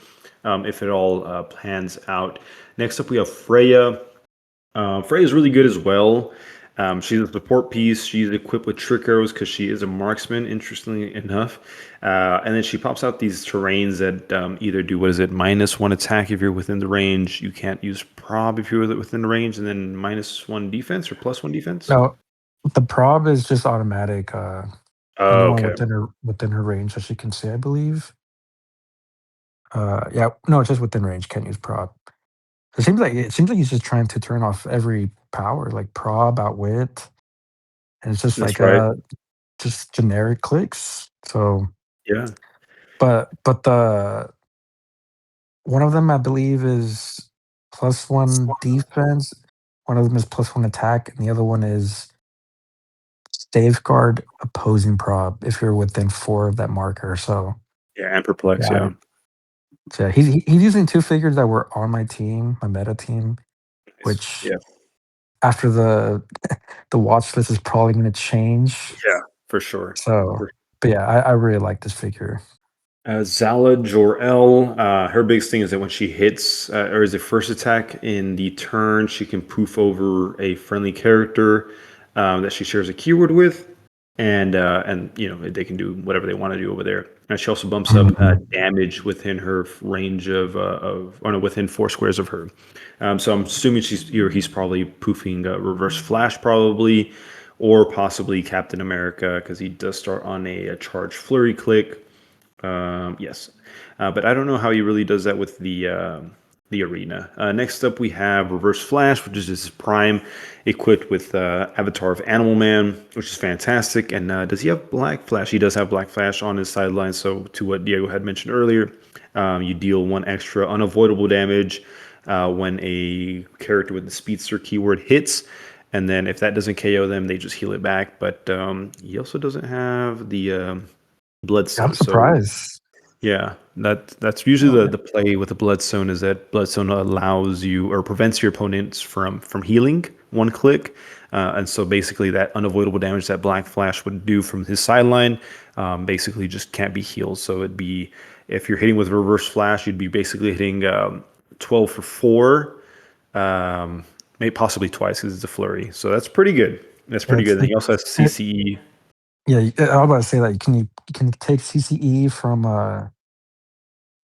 if it all plans out. Next up, we have Freya. Frey is really good as well. She's a support piece. She's equipped with trick arrows because she is a marksman, interestingly enough. And then she pops out these terrains that either do what is it, -1 attack if you're within the range. You can't use prob if you're within the range, and then -1 defense or +1 defense. no, the prob is just automatic. Oh, Anyone okay. within her range that she can see, I believe. Yeah, no, it's just within range. Can't use prob. It seems like he's just trying to turn off every power like prob, outwit, and it's just That's like right. just generic clicks. So, Yeah. but the one of them I believe is +1 defense. One of them is +1 attack, and the other one is safeguard opposing prob if you're within 4 of that marker. So Yeah, and perplex. yeah, Yeah. so yeah, he's using 2 figures that were on my team, my meta team, Nice. which Yeah. after the watch list is probably gonna change. Yeah. For sure. So, but yeah, I really like this figure. Zala Jor-El, her biggest thing is that when she hits, or is it first attack in the turn, she can poof over a friendly character that she shares a keyword with, and they can do whatever they want to do over there. And she also bumps up Mhm. damage within her range of or no, within 4 squares of her. So I'm assuming he's probably poofing Reverse Flash probably, or possibly Captain America because he does start on a charge flurry click. Yes, but I don't know how he really does that with the arena. Next up, we have Reverse Flash, which is his prime, equipped with Avatar of Animal Man, which is fantastic. And does he have Black Flash? He does have Black Flash on his sideline. So to what Diego had mentioned earlier, you deal 1 extra unavoidable damage when a character with the Speedster keyword hits. And then if that doesn't KO them, they just heal it back. But he also doesn't have the I'm Bloodstone. So surprised. yeah, that's usually Oh, the play with the Bloodstone is that Bloodstone allows you or prevents your opponents from healing 1 click, and so basically that unavoidable damage that Black Flash would do from his sideline, basically just can't be healed. So it'd be if you're hitting with Reverse Flash, you'd be basically hitting 12 for 4, maybe possibly twice because it's a flurry. So that's pretty good. That's yeah, pretty good. And he also has it CCE. yeah, I was about to say, like, can you take CCE from Animal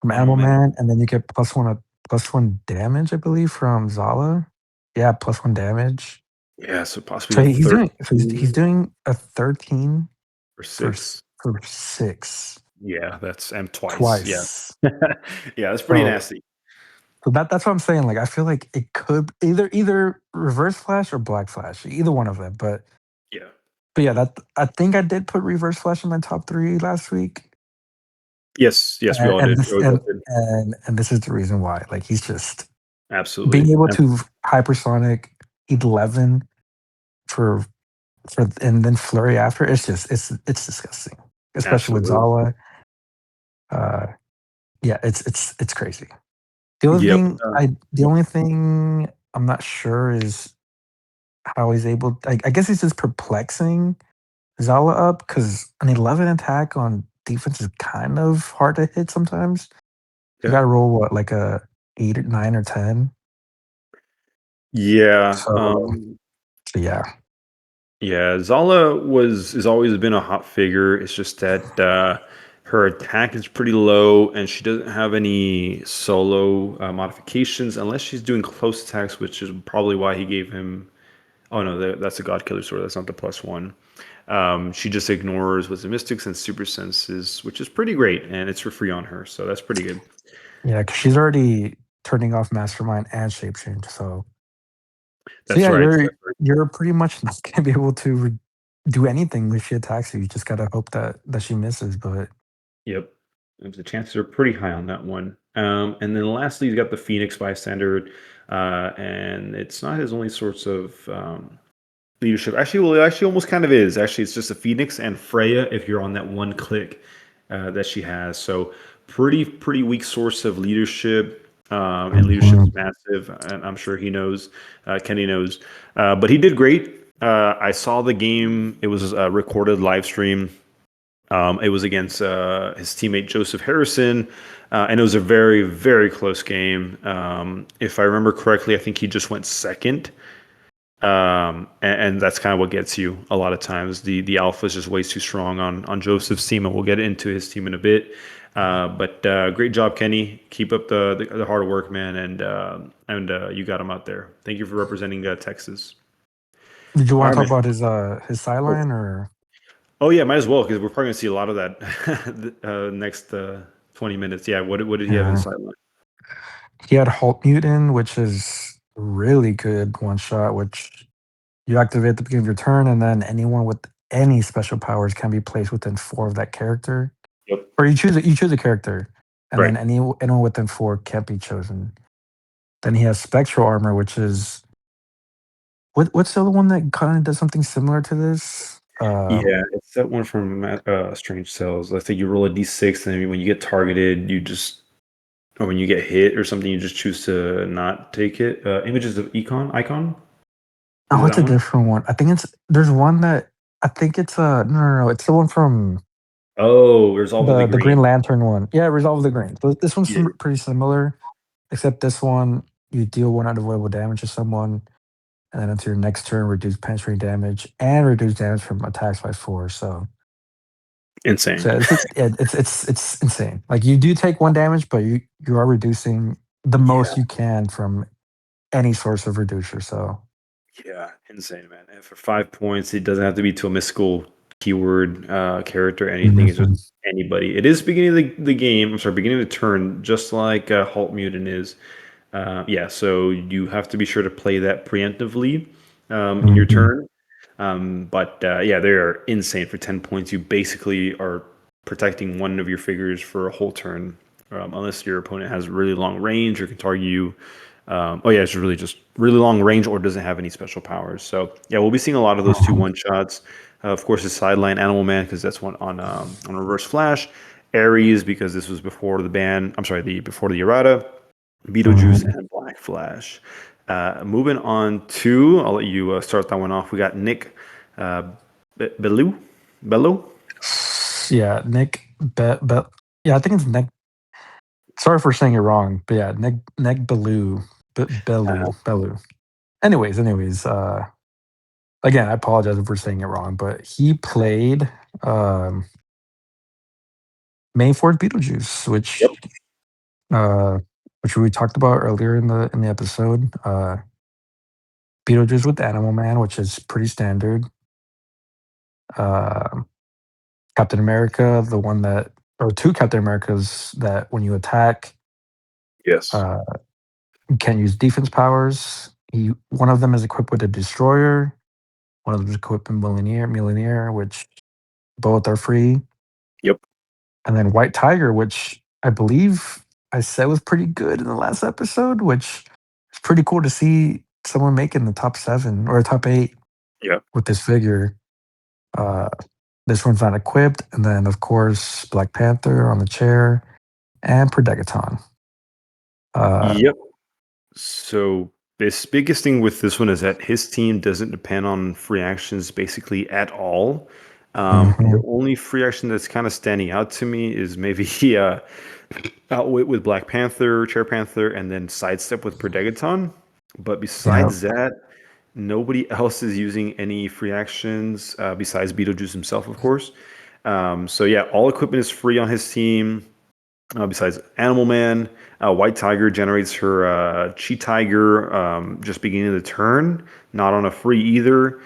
Animal Man. Man, and then you get +1 damage, I believe, from Zala? Yeah, +1 damage. Yeah, so possibly So a he's 13 doing a 13 or for 6. for 6 Yeah, that's and twice. Yeah. twice. Yeah, that's pretty So nasty. that's what I'm saying, like, I feel like it could either Reverse Flash or Black Flash, either one of them, Yeah. but yeah, that I think I did put Reverse Flash in my top 3 last week, Yes, yes, we all and did. this We both did. and this is the reason why, like, he's just being Absolutely. able to hypersonic 11 for and then flurry after. It's disgusting, especially with Absolutely. Zala. Uh, yeah, it's crazy. The only Yep. thing I'm not sure is how he's able. I guess he's just perplexing Zala up because an 11 attack on defense is kind of hard to hit sometimes. You Yeah. gotta roll what, like a 8 or 9 or 10. Yeah. So yeah. Yeah, Zala was has always been a hot figure. It's just that her attack is pretty low, and she doesn't have any solo modifications unless she's doing close attacks, which is probably why he gave him. Oh no, that's a God Killer sword. That's not the +1. She just ignores what's the Mystics and Super Senses, which is pretty great, and it's for free on her, so that's pretty good. Yeah, because she's already turning off Mastermind and Shape Change, so That's yeah, right. you're pretty much not gonna be able to do anything if she attacks you. You just gotta hope that she misses, but Yep. The chances are pretty high on that one. And then lastly, you got the Phoenix bystander, and it's not his only sorts of leadership. Actually, well, it actually almost kind of is. Actually, it's just a Phoenix and Freya if you're on that one click that she has. So pretty weak source of leadership. And leadership is Mhm. massive, and I'm sure he knows. Kenny knows, but he did great. I saw the game. It was a recorded live stream. It was against his teammate Joseph Harrison, and it was a very close game. If I remember correctly, I think he just went second, and that's kind of what gets you a lot of times. The alpha is just way too strong on Joseph's team, and we'll get into his team in a bit. But great job, Kenny. Keep up the hard work, man, and you got him out there. Thank you for representing Texas. Did you All wanna right, talk man. about his sideline or Oh yeah, might as well because we're probably gonna see a lot of that next 20 minutes. Yeah, what did he have in the yeah. sideline? He had Halt Mutant, which is really good one shot, which you activate at the beginning of your turn, and then anyone with any special powers can be placed within 4 of that character. Yep. Or you choose a character, and Right. then anyone within 4 can't be chosen. Then he has Spectral Armor, which is what's the other one that kinda does something similar to this? Yeah, it's that one from Strange Cells. I think you roll a d6, and then when you get targeted, or when you get hit or something, you just choose to not take it. Images of icon. Is Oh, it it's that a one? different one. I think there's one that I think it's, no, it's the one from Oh, Resolve of the the Green Green. Lantern one. Yeah, Resolve the Green. So this one's Yeah, pretty similar, except this one, you deal 1 unavoidable damage to someone, and then until your next turn, reduce penetrating damage and reduce damage from attacks by 4, insane. so it's insane. Like, you do take 1 damage, but you are reducing the Yeah. most you can from any source of reducer, so Yeah, insane, man. And for 5 points, it doesn't have to be to a mystical keyword, character, anything. It's just Mhm. anybody. It is beginning of the game. I'm sorry, beginning of the turn, just like Halt Mutant is. Yeah, so you have to be sure to play that preemptively in your Mhm. turn. But yeah, they are insane for 10 points. You basically are protecting one of your figures for a whole turn, unless your opponent has really long range or can target you. Oh yeah, it's really just really long range or doesn't have any special powers. So yeah, we'll be seeing a lot of those two Uh-huh. one shots. Of course, the sideline Animal Man because that's one on Reverse Flash. Ares because this was before the ban. I'm sorry, the before the errata. Beetlejuice Mhm. and Black Flash. Moving on to, I'll let you start that one off. We got Nick uh, Bellew. Bellew? Yeah, Nick yeah, I think it's Nick. Sorry for saying it wrong, but yeah, Nick Belu, Uh, Belu. Anyways, again, I apologize if we're saying it wrong, but he played um, May 4th Beetlejuice, yep. uh, which we talked about earlier in the episode. Beetlejuice with Animal Man, which is pretty standard. Uh, Captain America, the one that, or 2 Captain Americas that when you attack, Yes. uh, you can't use defense powers. One of them is equipped with a destroyer. One of them is equipped with Millionaire, which both are free. Yep. And then White Tiger, which I believe I said was pretty good in the last episode, which is pretty cool to see someone making the top 7 or top 8. Yeah. with this figure. Uh, this one's not equipped, and then of course Black Panther on the chair and Predegaton. Uh, Yep. So this biggest thing with this one is that his team doesn't depend on free actions basically at all. The mhm, only free action that's kind of standing out to me is maybe outwit with Black Panther, Chair Panther, and then sidestep with Predegaton. But yeah, besides that, nobody else is using any free actions besides Beetlejuice himself, of course. So yeah, all equipment is free on his team. Besides Animal Man, White Tiger generates her Chi Tiger just beginning of the turn, not on a free either.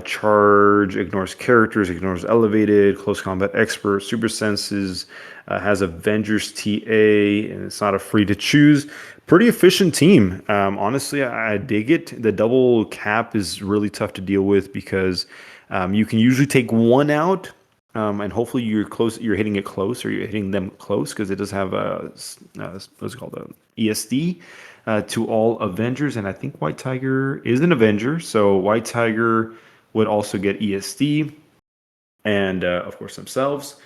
Charge ignores characters, ignores elevated, close combat expert, super senses, has Avengers TA, and it's not a free to choose. Pretty efficient team. Honestly, I dig it. The double cap is really tough to deal with because you can usually take one out and hopefully you're close. You're hitting it close, or you're hitting them close because it does have what's it called a ESD to all Avengers, and I think White Tiger is an Avenger, so White Tiger would also get ESD and of course themselves.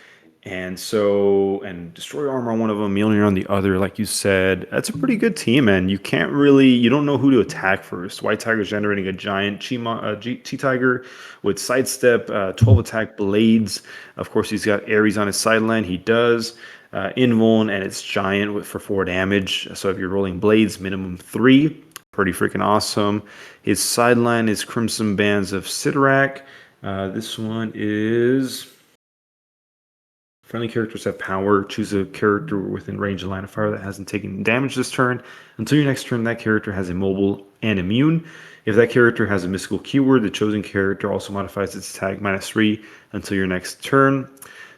And so, and Destroyer Armor on one of them, Mjolnir on the other, like you said, that's a pretty good team, and you don't know who to attack first. White Tiger's generating a giant Chi Tiger with sidestep, 12 attack blades. Of course, he's got Ares on his sideline. He does. Invuln, and it's giant for 4 damage. So if you're rolling blades, minimum 3. Pretty freaking awesome. His sideline is Crimson Bands of Sidorak. This one is friendly characters have power. Choose a character within range of line of fire that hasn't taken damage this turn. Until your next turn, that character has immobile and immune. If that character has a mystical keyword, the chosen character also modifies its attack -3 until your next turn.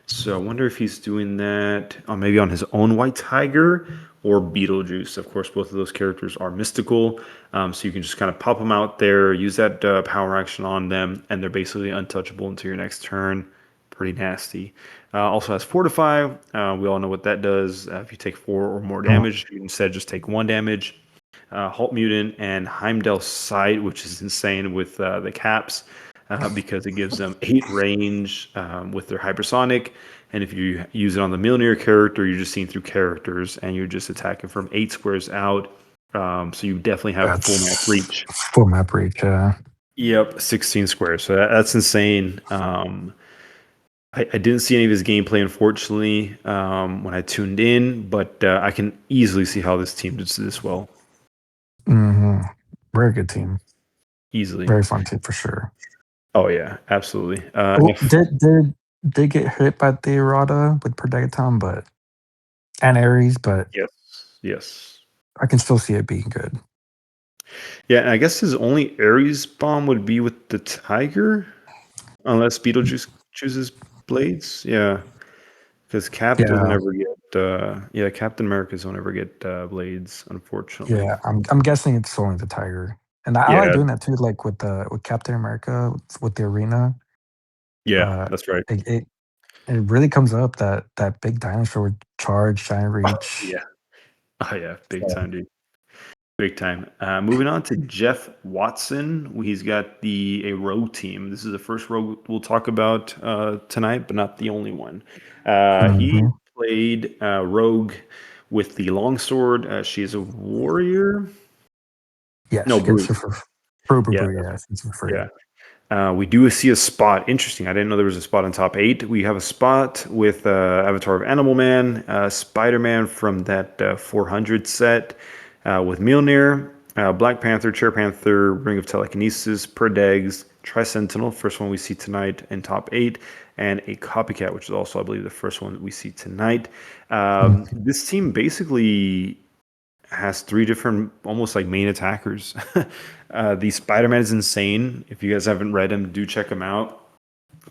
So I wonder if he's doing that maybe on his own White Tiger or Beetlejuice. Of course, both of those characters are mystical, so you can just kind of pop them out there, use that power action on them, and they're basically untouchable until your next turn. Pretty nasty. Also has Fortify. We all know what that does. If you take 4 or more mm, damage, you instead just take 1 damage. Halt Mutant and Heimdall Sight, which is insane with the caps because it gives them 8 range with their hypersonic. And if you use it on the Mjolnir character, you're just seeing through characters and you're just attacking from 8 squares out. So you definitely have full map that's reach. full map reach. Yeah. Yep, 16 squares. So that's insane. I didn't see any of his gameplay, unfortunately, when I tuned in, but I can easily see how this team does this well. Hmm. Very good team. Easily. Very fun team for sure. Oh, yeah, absolutely. Oh, did get hit by the errata with Predaton, but and Ares, but Yes. Yes. I can still see it being good. Yeah, and I guess his only Ares bomb would be with the Tiger, unless Beetlejuice chooses Blades. Yeah, because Cap doesn't Yeah, ever get. Yeah, Captain America's don't ever get Blades, unfortunately. yeah. I'm guessing it's only the Tiger, and I like Yeah, doing that too. Like with Captain America with the arena. yeah, Uh, that's right. it, it it really comes up that big dinosaur with charge, giant reach. Yeah. Oh, yeah, big So, time, dude. Big time. Moving on to Jeff Watson. He's got a rogue team. This is the first rogue we'll talk about tonight, but not the only one. He mhm. played rogue with the longsword. She is a warrior. Yeah, No, she gets brute. it for Brew, Yeah, yeah, it's for free. yeah. We do see a spot. Interesting. I didn't know there was a spot in top 8. We have a spot with Avatar of Animal Man, Spider Man from that 400 set with Mjolnir, Black Panther, Chair Panther, Ring of Telekinesis, Perdegs, Tri Sentinel, first one we see tonight in top 8, and a Copycat, which is also, I believe, the first one that we see tonight. Mhm. This team basically has 3 different almost like main attackers. The Spider-Man is insane. If you guys haven't read him, do check him out.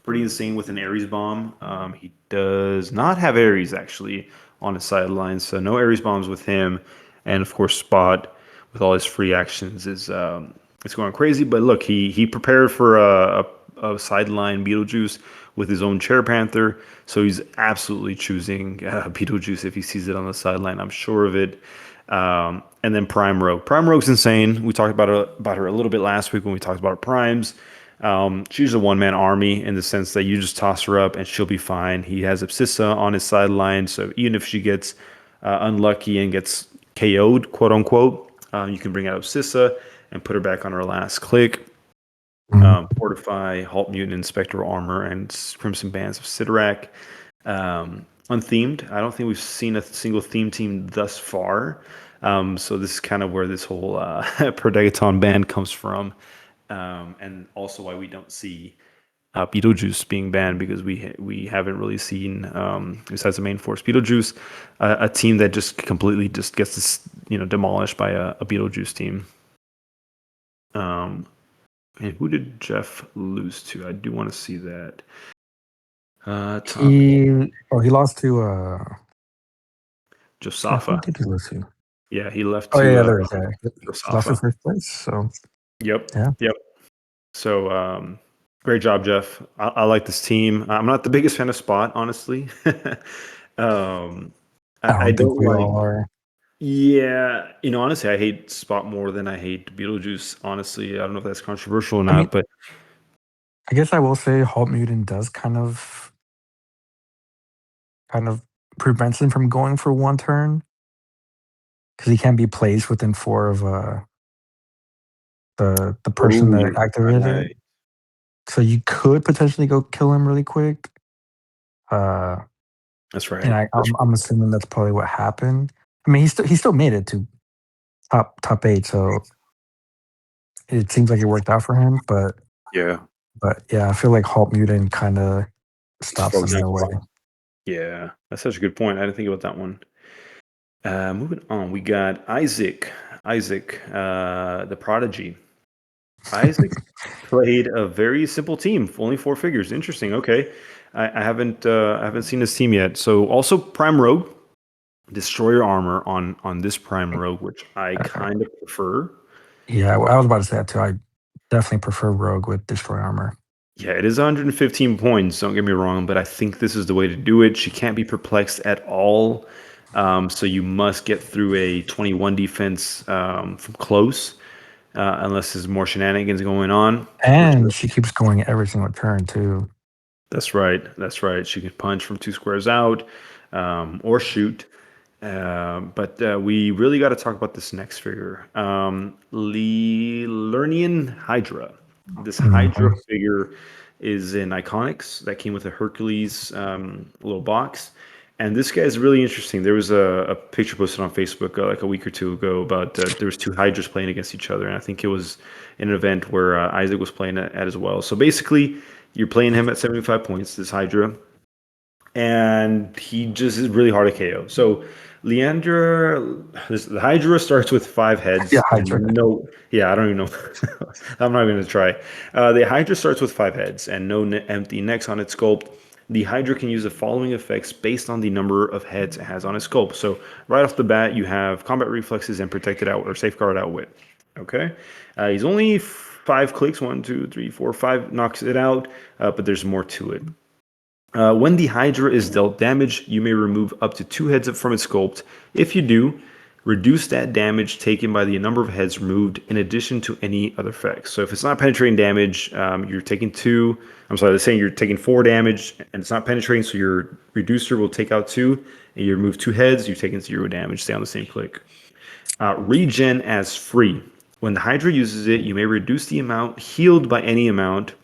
Pretty insane with an Ares bomb. He does not have Ares actually on his sidelines, so no Ares bombs with him. And of course, Spot with all his free actions is it's going crazy. But look, he prepared for a sideline Beetlejuice with his own Chair Panther, so he's absolutely choosing Beetlejuice if he sees it on the sideline. I'm sure of it. And then Prime Rogue. Prime Rogue's insane. We talked about her a little bit last week when we talked about her primes. She's a one-man army in the sense that you just toss her up and she'll be fine. He has Absissa on his sideline, so even if she gets unlucky and gets KO'd, quote unquote, you can bring out Absissa and put her back on her last click. Mm. Fortify, Halt Mutant, Inspector Armor, and Crimson Bands of Sidorak. Unthemed. I don't think we've seen a single theme team thus far. So this is kind of where this whole Predaton band comes from, and also why we don't see Beetlejuice being banned, because we haven't really seen, besides the main force Beetlejuice, a team that just completely just gets this, demolished by a Beetlejuice team. And who did Jeff lose to? I do want to see that. Top He lost to shit, who Josafa. did he lose to? Yeah, he left Oh to yeah, there is. Yeah. He lost to Josafa. first place. So Yep. yeah. Yep. So great job, Jeff. I like this team. I'm not the biggest fan of Spot, honestly. um, I I don't think don't we like. all are. Yeah, honestly, I hate Spot more than I hate Beetlejuice. Honestly, I don't know if that's controversial or I mean, not, but I guess I will say Halt Mutant does kind of prevents him from going for one turn because he can't be placed within 4 of the person oh, that you're activated it. right. So you could potentially go kill him really quick. Uh, That's and right. That's I'm assuming that's probably what happened. I mean, he still made it to top 8, so it seems like it worked out for him. yeah. But yeah, I feel like Halt Mutant kind of stops Slows him in down a way. Spot. Yeah, that's such a good point. I didn't think about that one. Moving on, we got Isaac. Isaac, the prodigy. Isaac played a very simple team, only 4 figures. Interesting. Okay, I haven't seen this team yet. So also Prime Rogue, Destroyer armor on this Prime Rogue, which I Uh, kind of prefer. yeah, well, I was about to say that too. I definitely prefer Rogue with Destroy Armor. Yeah, it is 115 points. Don't get me wrong, but I think this is the way to do it. She can't be perplexed at all. So you must get through a 21 defense from close, unless there's more shenanigans going on. Which And she keeps going every single turn too. That's right. That's right. She can punch from 2 squares out, or shoot. But we really got to talk about this next figure, Lernian Hydra. This Hydra Mhm. figure is in Iconics that came with a Hercules little box. And this guy is really interesting. There was a picture posted on Facebook like a week or two ago about there was 2 Hydras playing against each other, and I think it was in an event where Isaac was playing at as well. So basically, you're playing him at 75 points, this Hydra, and he just is really hard to KO. So Leandra, the Hydra starts with 5 heads Yeah, and Hydra. no, yeah, I don't even know. I'm not even going to try. The Hydra starts with 5 heads and no empty necks on its sculpt. The Hydra can use the following effects based on the number of heads it has on its sculpt. So right off the bat, you have combat reflexes and protected out or safeguard outwit. Okay, he's only 5 clicks. 1, 2, 3, 4, 5 knocks it out, but there's more to it. When the Hydra is dealt damage, you may remove up to 2 heads from its sculpt. If you do, reduce that damage taken by the number of heads removed in addition to any other effects. So if it's not penetrating damage, you're taking 2. I'm sorry, they're saying you're taking 4 damage and it's not penetrating, so your reducer will take out 2, and you remove 2 heads, you're taking 0 damage. Stay on the same click. Regen as free. When the Hydra uses it, you may reduce the amount healed by any amount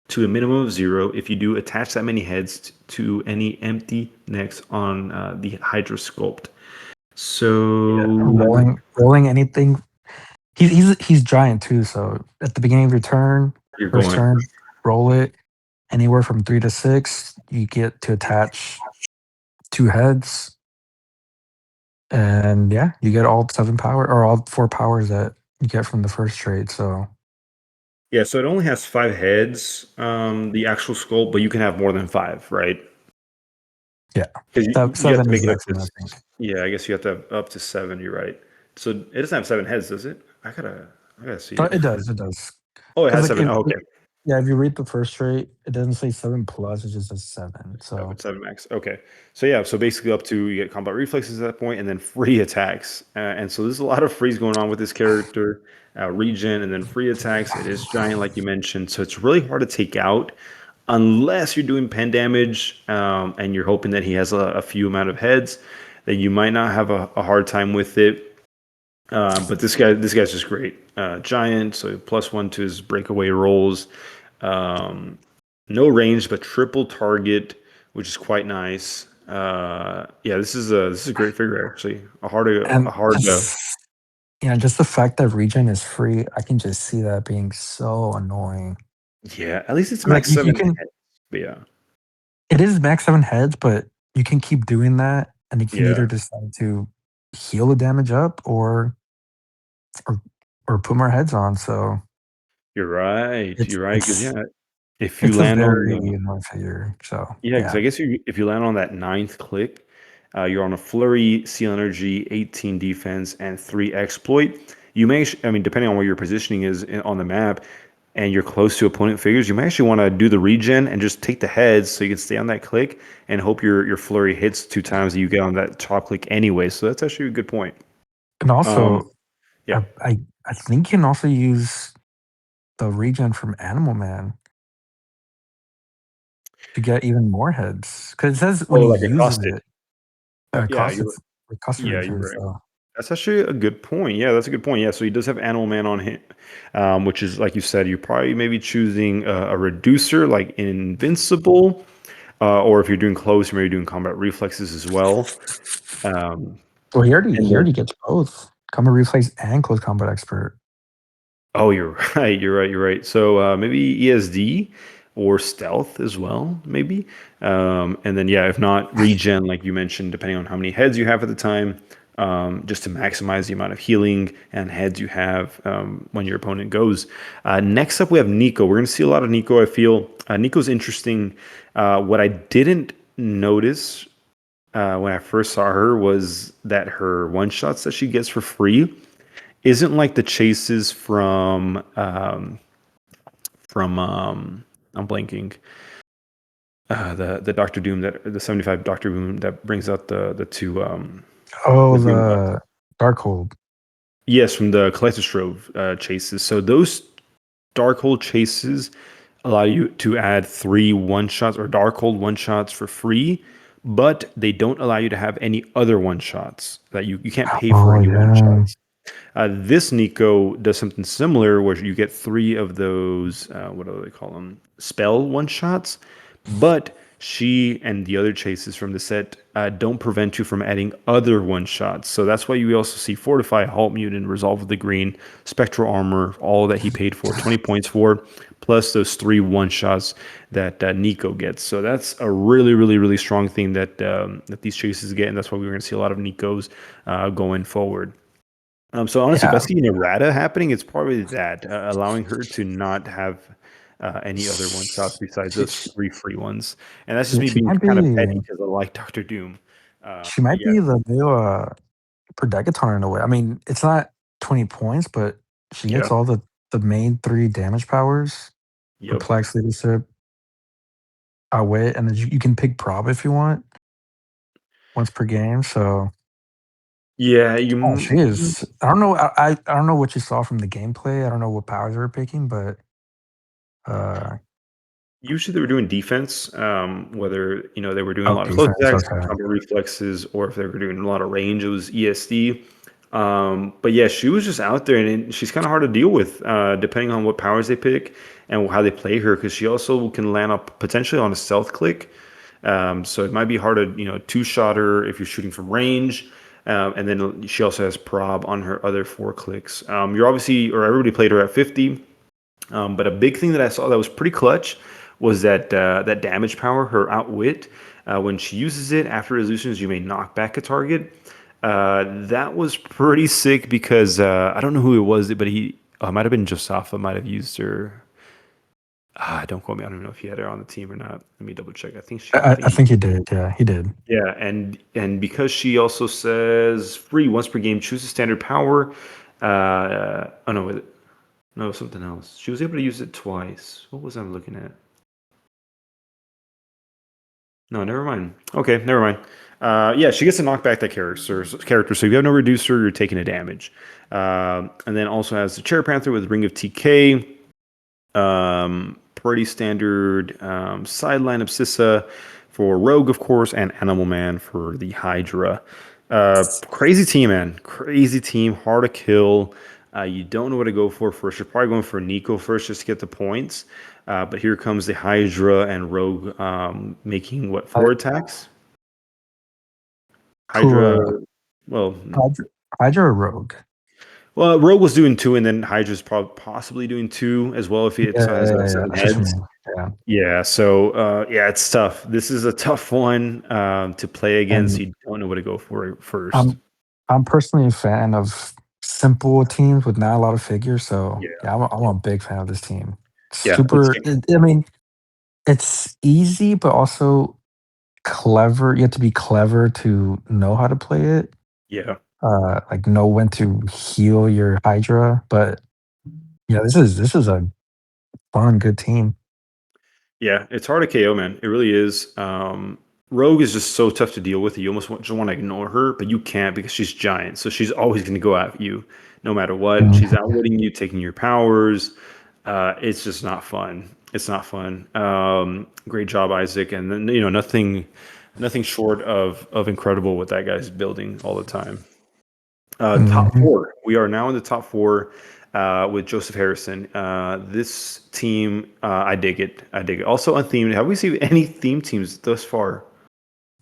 to a minimum of 0. If you do, attach that many heads to any empty necks on the Hydra sculpt. So Rolling anything. He's giant too. So at the beginning of your turn, you're first going. turn, roll it anywhere from 3 to 6. You get to attach 2 heads, and yeah, you get all 7 power or all 4 powers that you get from the first trade. So Yeah, so it only has 5 heads, the actual sculpt, but you can have more than 5, right? yeah, Because you have to seven make is it up maximum, I think. yeah, I guess you have to have up to 7. You're right. So it doesn't have 7 heads, does it? I gotta see No, it. it does. It does. Oh, it Because has like 7. Oh, okay. Yeah, if you read the first trait, it doesn't say 7 plus, it just says 7. Oh, So it's 7 max. Okay. So yeah, so basically up to you get combat reflexes at that point, and then free attacks. And so there's a lot of frees going on with this character, regen, and then free attacks. It is giant, like you mentioned, so it's really hard to take out unless you're doing pen damage, and you're hoping that he has a few amount of heads. Then you might not have a hard time with it. But this guy's just great. Giant, so +1 to his breakaway rolls. Um, no range, but triple target, which is quite nice. Yeah, this is a great figure actually. A and hard. just just the fact that regen is free, I can just see that being so annoying. Yeah, at least it's 'Cause, like, max you 7 can heads. But yeah, it is max 7 heads, but you can keep doing that, and you can yeah, either decide to heal the damage up or or put more heads on, so you're right. it's You're right. Because it's yeah, if you it's a land very on annoying figure, so, yeah, because yeah. I guess if you land on that ninth click, you're on a flurry, seal energy, 18 defense, and 3 exploit. You may, I mean, depending on where your positioning is on the map, and you're close to opponent figures, you may actually want to do the regen and just take the heads so you can stay on that click and hope your flurry hits 2 times and you get on that top click anyway. So that's actually a good point. And Um, also, yeah. I think you can also use the regen from Animal Man to get even more heads, because it says when Oh, he like uses accosted. it, Yeah, costs you're it costs yeah, regen, you're right. so That's actually a good point. Yeah, that's a good point. Yeah, so he does have Animal Man on him, which is like you said, you probably maybe choosing a reducer like Invincible, or if you're doing close, you're maybe doing combat reflexes as well. Um, well, and he then already gets both combat reflex and close combat expert. oh, you're right. You're right. You're right. So maybe ESD or stealth as well, maybe. And then yeah, if not regen, like you mentioned, depending on how many heads you have at the time, just to maximize the amount of healing and heads you have when your opponent goes. Next up, we have Nico. We're going to see a lot of Nico. I feel Nico's interesting. What I didn't notice when I first saw her was that her one shots that she gets for free isn't like the chases from I'm blanking the Doctor Doom that the 75 Doctor Doom that brings out the two Oh, the Doom the Darkhold. yes from the Collector's Trove chases. So those Darkhold chases allow you to add 3 one shots or Darkhold one shots for free, but they don't allow you to have any other one shots that you can't pay for Oh, any one yeah. shots. This Nico does something similar where you get 3 of those, what do they call them? Spell one shots, but she and the other chases from the set don't prevent you from adding other one shots. So that's why you also see Fortify, Halt Mutant, Resolve of the Green, Spectral Armor, all that he paid for, 20 points for, plus those 3 one shots that Nico gets. So that's a really, really, really strong thing that these chases get, and that's why we're going to see a lot of Nikos going forward. So honestly, if I Yeah. see an errata happening, it's probably that allowing her to not have any other one shots besides She those she 3 free ones, and that's just me she being might kind of be petty because I like Doctor Doom. she But might yeah, be the new, Predator in a way. I mean, it's not 20 points, but she gets yeah, all the main 3 damage powers, yep, Perplex, Leadership, Outwit, and then you can pick Prob if you want, once per game, so yeah. oh, she is I don't know, I don't know what you saw from the gameplay, I don't know what powers you were picking, but, uh Usually they were doing defense, whether they were doing a oh, lot of close defense, attacks, okay. combat reflexes, or if they were doing a lot of range, it was ESD. But yeah, she was just out there, and she's kind of hard to deal with, depending on what powers they pick and how they play her, because she also can land up potentially on a stealth click. So it might be hard to two-shot her if you're shooting from range. And then she also has prob on her other 4 clicks. You're obviously, or everybody played her at 50. But a big thing that I saw that was pretty clutch was that damage power, her outwit. When she uses it after resolutions, you may knock back a target. That was pretty sick because I don't know who it was, but it might have been Josafa might have used her. Don't quote me. I don't know if he had her on the team or not. Let me double check. I I think he think he did, yeah, he did. yeah, and because she also says free once per game, choose a standard power. Oh no, No, something else. She was able to use it twice. What was I looking at? No, never mind. Okay, never mind. Yeah, she gets to knock back that character. So if you have no reducer, you're taking a damage. And then also has the Chair Panther with Ring of TK. Pretty standard sideline Abscissa for Rogue, of course, and Animal Man for the Hydra. Crazy team, man. Crazy team. Hard to kill. You don't know what to go for first. You're probably going for Nico first just to get the points. But here comes the Hydra and Rogue making what, Uh, four attacks? who, Hydra, well, Hydra, Hydra or Rogue? well, Rogue was doing two, and then Hydra's possibly doing two as well if it Yeah, has yeah, yeah. seven That's what you heads. mean. Yeah, Yeah, so yeah, it's tough. This is a tough one to play against. and You don't know what to go for first. I'm I'm personally a fan of simple teams with not a lot of figures. So Yeah, yeah, I'm a big fan of this team. yeah, let's Super. I mean, it's easy, but also clever. You have to be clever to know how to play it. yeah, Like know when to heal your Hydra. But yeah, this is a fun, good team. yeah. It's hard to KO, man. It really is. Rogue is just so tough to deal with. You almost just want to ignore her, but you can't because she's giant. So she's always going to go at you, no matter what. She's Mhm. outwitting you, taking your powers. It's just not fun. It's not fun. Great job, Isaac. And then nothing short of incredible what that guy's building all the time. Top Mhm. four. We are now in the top four with Joseph Harrison. This team, I dig it. I dig it. Also unthemed. Have we seen any theme teams thus far?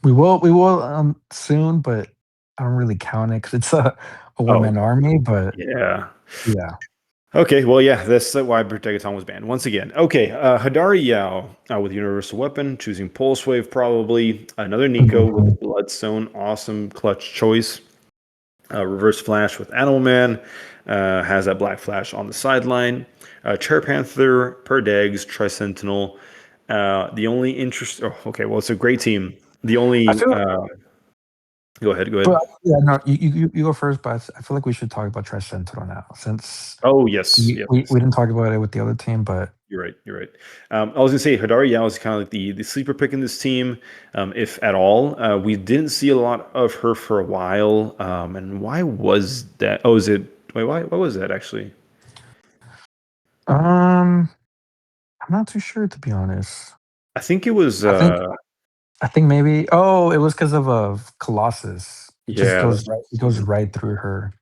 We will soon, but I don't really count it because it's a one Oh, man army. But yeah. yeah. Okay, well, yeah, that's why Protegaton was banned once again. Okay, Hadari Yao with Universal Weapon, choosing Pulse Wave probably. Another Nico with Mhm. the Bloodstone, awesome clutch choice. Reverse Flash with Animal Man, has that Black Flash on the sideline. Chair Panther, per Degs, Trisentinel. The only interest. Oh, okay, well, it's a great team. The I only. feel, Go ahead, go but ahead. yeah, no, you go first. But I feel like we should talk about Trash Sentinel now, since Oh, yes, we, yes. we we didn't talk about it with the other team. But You're right. You're right. I was gonna say Hadari Yao is kind of like the sleeper pick in this team, if at all. We didn't see a lot of her for a while. And why was that? Oh, is it? Wait, why was that actually? um, I'm not too sure, to be honest. I think it was. I think I think maybe, oh, it was because of Colossus. It just Yeah, goes right. It goes right through her.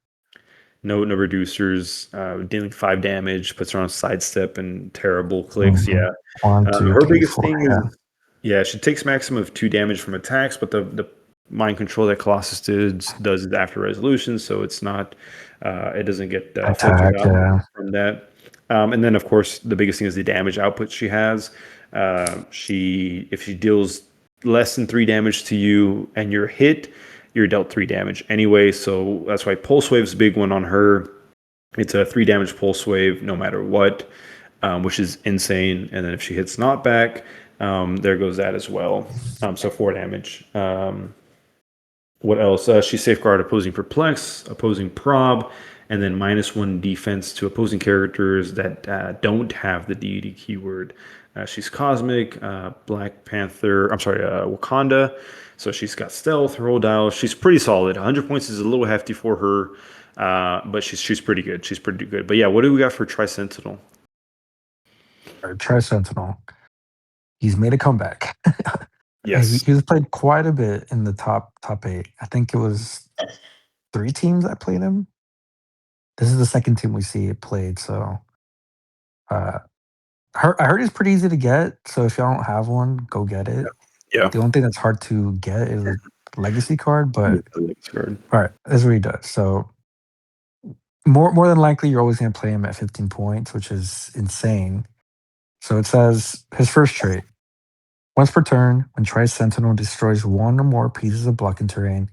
no reducers, dealing 5 damage, puts her on sidestep and terrible clicks. Mhm. Yeah, One, two, her three, biggest four. thing Yeah, is, yeah, she takes maximum of 2 damage from attacks, but the mind control that Colossus does is after resolution, so it's not, it doesn't get filtered attack. out Yeah, from that. And then of course the biggest thing is the damage output she has. If she deals less than 3 damage to you and you're hit, you're dealt 3 damage anyway. So that's why Pulse Wave's a big one on her. It's a 3 damage pulse wave no matter what, which is insane. And then if she hits knockback, there goes that as well. So 4 damage. What else? She safeguard opposing perplex, opposing prob, and then -1 defense to opposing characters that don't have the deity keyword. She's cosmic, Black Panther. I'm sorry, Wakanda. So she's got stealth, roll dial. She's pretty solid. 100 points is a little hefty for her, but she's pretty good. She's pretty good. But yeah, what do we got for Tri Sentinel? or Tri Sentinel. He's made a comeback. Yes. He was played quite a bit in the top eight. I think it was three teams that played him. This is the second team we see it played. So uh, I heard it's pretty easy to get. So if y'all don't have one, go get it. Yeah. The only thing that's hard to get is a legacy card. Yeah. But It's good. all right, that's what he does. So more than likely, you're always going to play him at 15 points, which is insane. So it says his first trait. Once per turn, when Tri Sentinel destroys one or more pieces of blocking terrain,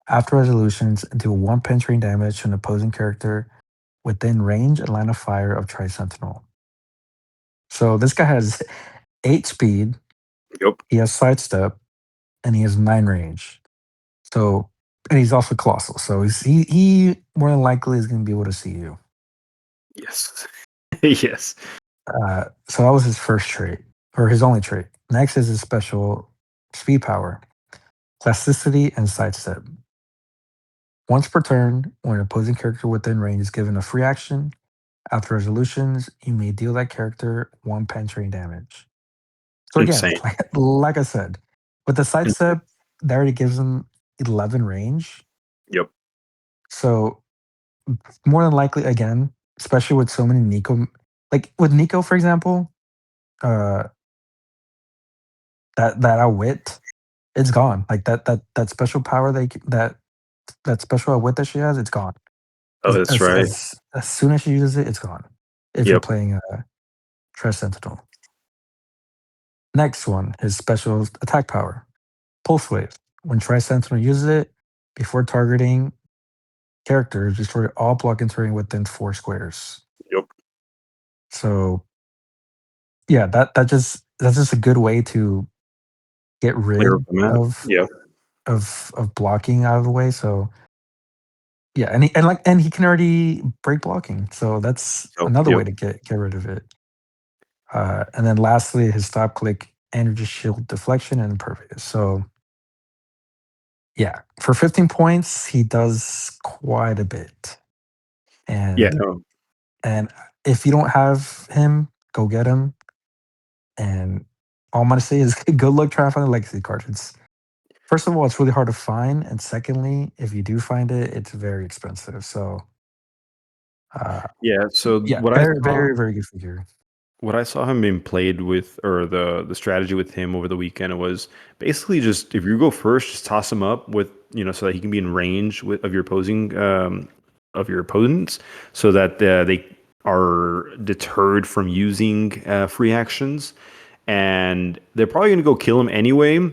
after resolutions, do one penetrating damage to an opposing character within range and line of fire of Tri Sentinel. So this guy has 8 speed, Yep. he has sidestep, and he has 9 range. So, and he's also colossal. So he more than likely is going to be able to see you. Yes. Yes. So that was his first trait, or his only trait. Next is his special speed power, plasticity, and sidestep. Once per turn, when an opposing character within range is given a free action, after resolutions, you may deal that character one penetrating damage. So again, Insane. like I said, with the Insane. sidestep, that already gives him 11 range. Yep. So more than likely, again, especially with so many Nico, like with Nico, for example, uh, that outwit, it's gone. Like that special power that special outwit that she has, it's gone. Oh, that's right. As soon as she uses it, it's gone. If you're Yep. playing a Trash Sentinel. Next one, his special attack power, Pulse Wave. When Tri Sentinel uses it, before targeting characters, destroy all blocking terrain within 4 squares. Yep. So yeah, that's just a good way to get Clear up rid the map. of Yep. blocking out of the way. So yeah, and he can already break blocking. So that's Yep. another way Yep. to get rid of it. And then lastly, his stop click, energy shield deflection, and impervious. So yeah, for 15 points, he does quite a bit. Yeah. And No. and if you don't have him, go get him. And all I'm gonna say is good luck trying to find a legacy card. It's first of all, it's really hard to find, and secondly, if you do find it, it's very expensive. So uh, Yeah. So yeah, what I very, saw. very, very good figure. What I saw him being played with, or the strategy with him over the weekend was basically just if you go first, just toss him up with so that he can be in range of your opposing of your opponents, so that they are deterred from using free actions, and they're probably going to go kill him anyway.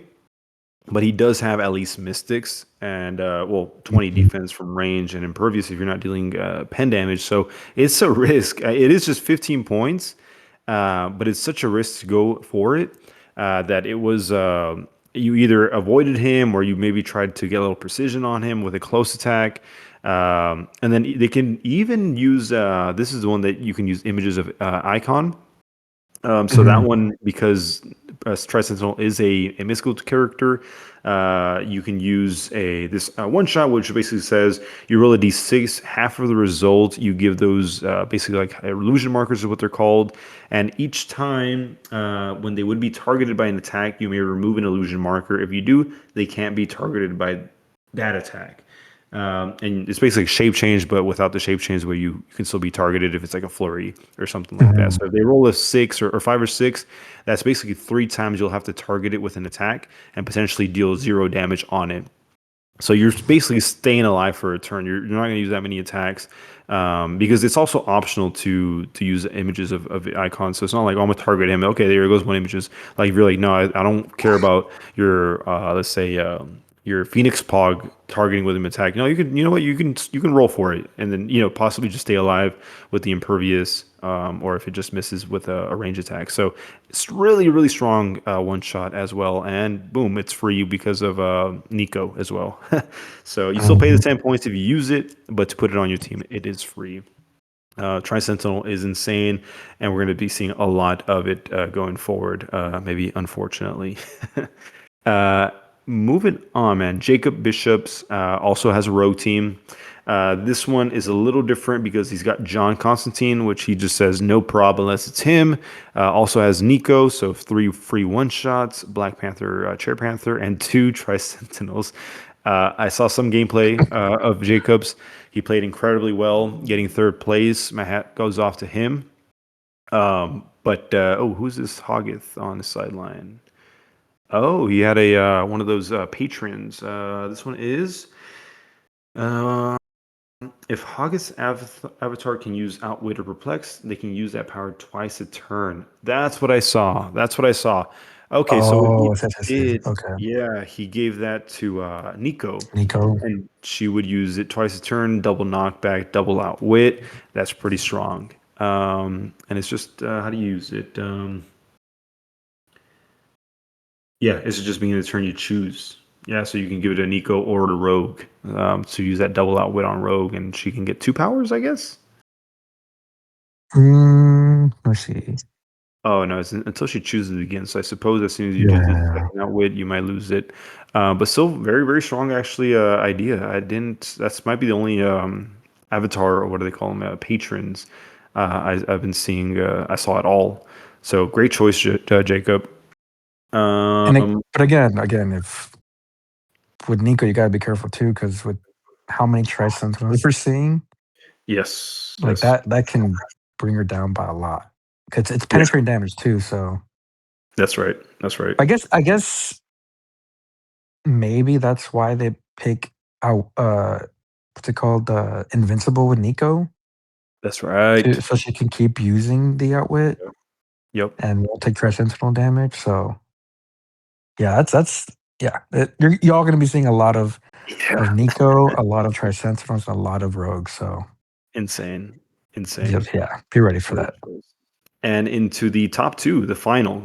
But he does have at least mystics and 20 Mhm. defense from range and impervious if you're not dealing pen damage. So it's a risk. It is just 15 points, but it's such a risk to go for it that it was you either avoided him or you maybe tried to get a little precision on him with a close attack. And then they can even use this is the one that you can use images of icon. So that Mhm. one, because Trisentinel is a mystical character, you can use this one shot, which basically says you roll a d6, half of the result, you give those basically like illusion markers is what they're called, and each time when they would be targeted by an attack, you may remove an illusion marker. If you do, they can't be targeted by that attack. And it's basically shape change, but without the shape change, where you can still be targeted if it's like a flurry or something like that. Mhm. So if they roll a 6 or 5 or 6, that's basically 3 times you'll have to target it with an attack and potentially deal 0 damage on it. So you're basically staying alive for a turn. You're not going to use that many attacks because it's also optional to use images of the icons. So it's not like, oh, I'm going to target him. Okay, there goes one images. Like if you're like, no, I don't care about your let's say your Phoenix Pog targeting with an attack. No, you know what, you can roll for it and then possibly just stay alive with the impervious or if it just misses with a range attack. So it's really really strong one shot as well, and boom, it's free because of Nico as well. So you still pay the Mhm. 10 points if you use it, but to put it on your team, it is free. Tri Sentinel is insane, and we're going to be seeing a lot of it going forward. Maybe unfortunately. Uh, Moving on, man. Jacob Bishops also has a rogue team. This one is a little different because he's got John Constantine, which he just says no problem unless it's him. Also has Nico, so 3 free one shots, Black Panther, Chair Panther, and 2 Tri Sentinels. I saw some gameplay of Jacobs. He played incredibly well, getting third place. My hat goes off to him. But who's this Hoggith on the sideline? Oh, he had a one of those patrons. This one is uh, if Hoggett's avatar can use Outwit or Perplex, they can use that power twice a turn. That's what I saw. That's what I saw. Okay, so what Oh, he it's interesting. did, Okay, yeah, he gave that to Nico, Nico. and she would use it twice a turn, double knockback, double outwit. That's pretty strong. And it's just how do you use it? Yeah, it's just being the turn you choose. Yeah, so you can give it to Nico or to Rogue. So use that double outwit on Rogue, and she can get 2 powers, I guess. Let me see. Oh no, it's until she chooses it again. So I suppose as soon as you do the Yeah. second outwit, you might lose it. But still, very very strong actually idea. I didn't. That's might be the only avatar or what do they call them? Patrons. I've been seeing. I saw it all. So great choice, Jacob. Um, But again, if with Nico, you gotta be careful too, because with how many Tricentennials we're seeing, yes, like yes, that can bring her down by a lot. Cause it's yeah, penetrating damage too. So that's right. That's right. I guess maybe that's why they pick out what's it called, Invincible with Nico, That's right. so she can keep using the outwit Yep. and won't take Tricentennial damage. So yeah, that's yeah. Y'all gonna be seeing a lot of Yeah. Nico, a lot of Tricentennials, a lot of rogues. So Insane. Insane. just yeah, be ready for Great that. choice. And into the top two, the final.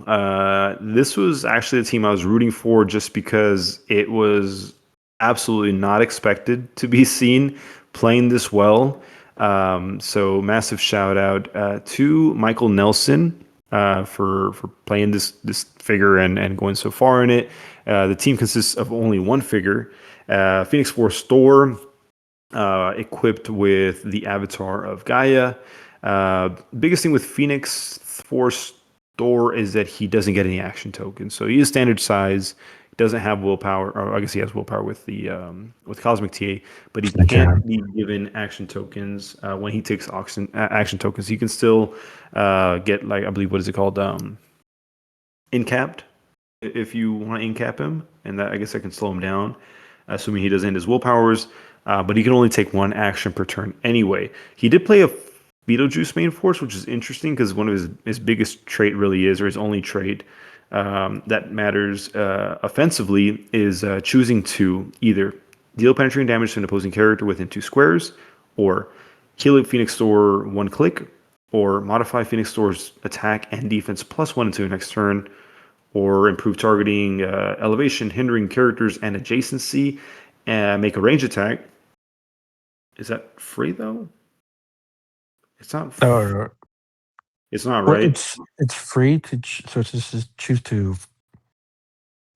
This was actually the team I was rooting for just because it was absolutely not expected to be seen playing this well. So massive shout out to Michael Nelson for playing this figure and going so far in it. The team consists of only one figure, Phoenix Force Thor, equipped with the avatar of Gaia. Biggest thing with Phoenix Force Thor is that he doesn't get any action tokens, so he is standard size. He doesn't have willpower, or I guess he has willpower with Cosmic TA, but he Okay. can't be given action tokens when he takes action tokens. He can still get like I believe what is it called incapped if you want to incap him, and that I guess I can slow him down, assuming he doesn't end his willpowers. But he can only take one action per turn anyway. He did play a Beetlejuice main force, which is interesting because one of his biggest trait really is, or his only trait that matters offensively, is choosing to either deal penetrating damage to an opposing character within 2 squares, or heal a Phoenix Thor one click, or modify Phoenix Thor's attack and defense +1 until your next turn, or improve targeting, elevation, hindering characters, and adjacency, and make a range attack. Is that free though? It's not. Oh, It's not well, right. it's free to so it's just choose to.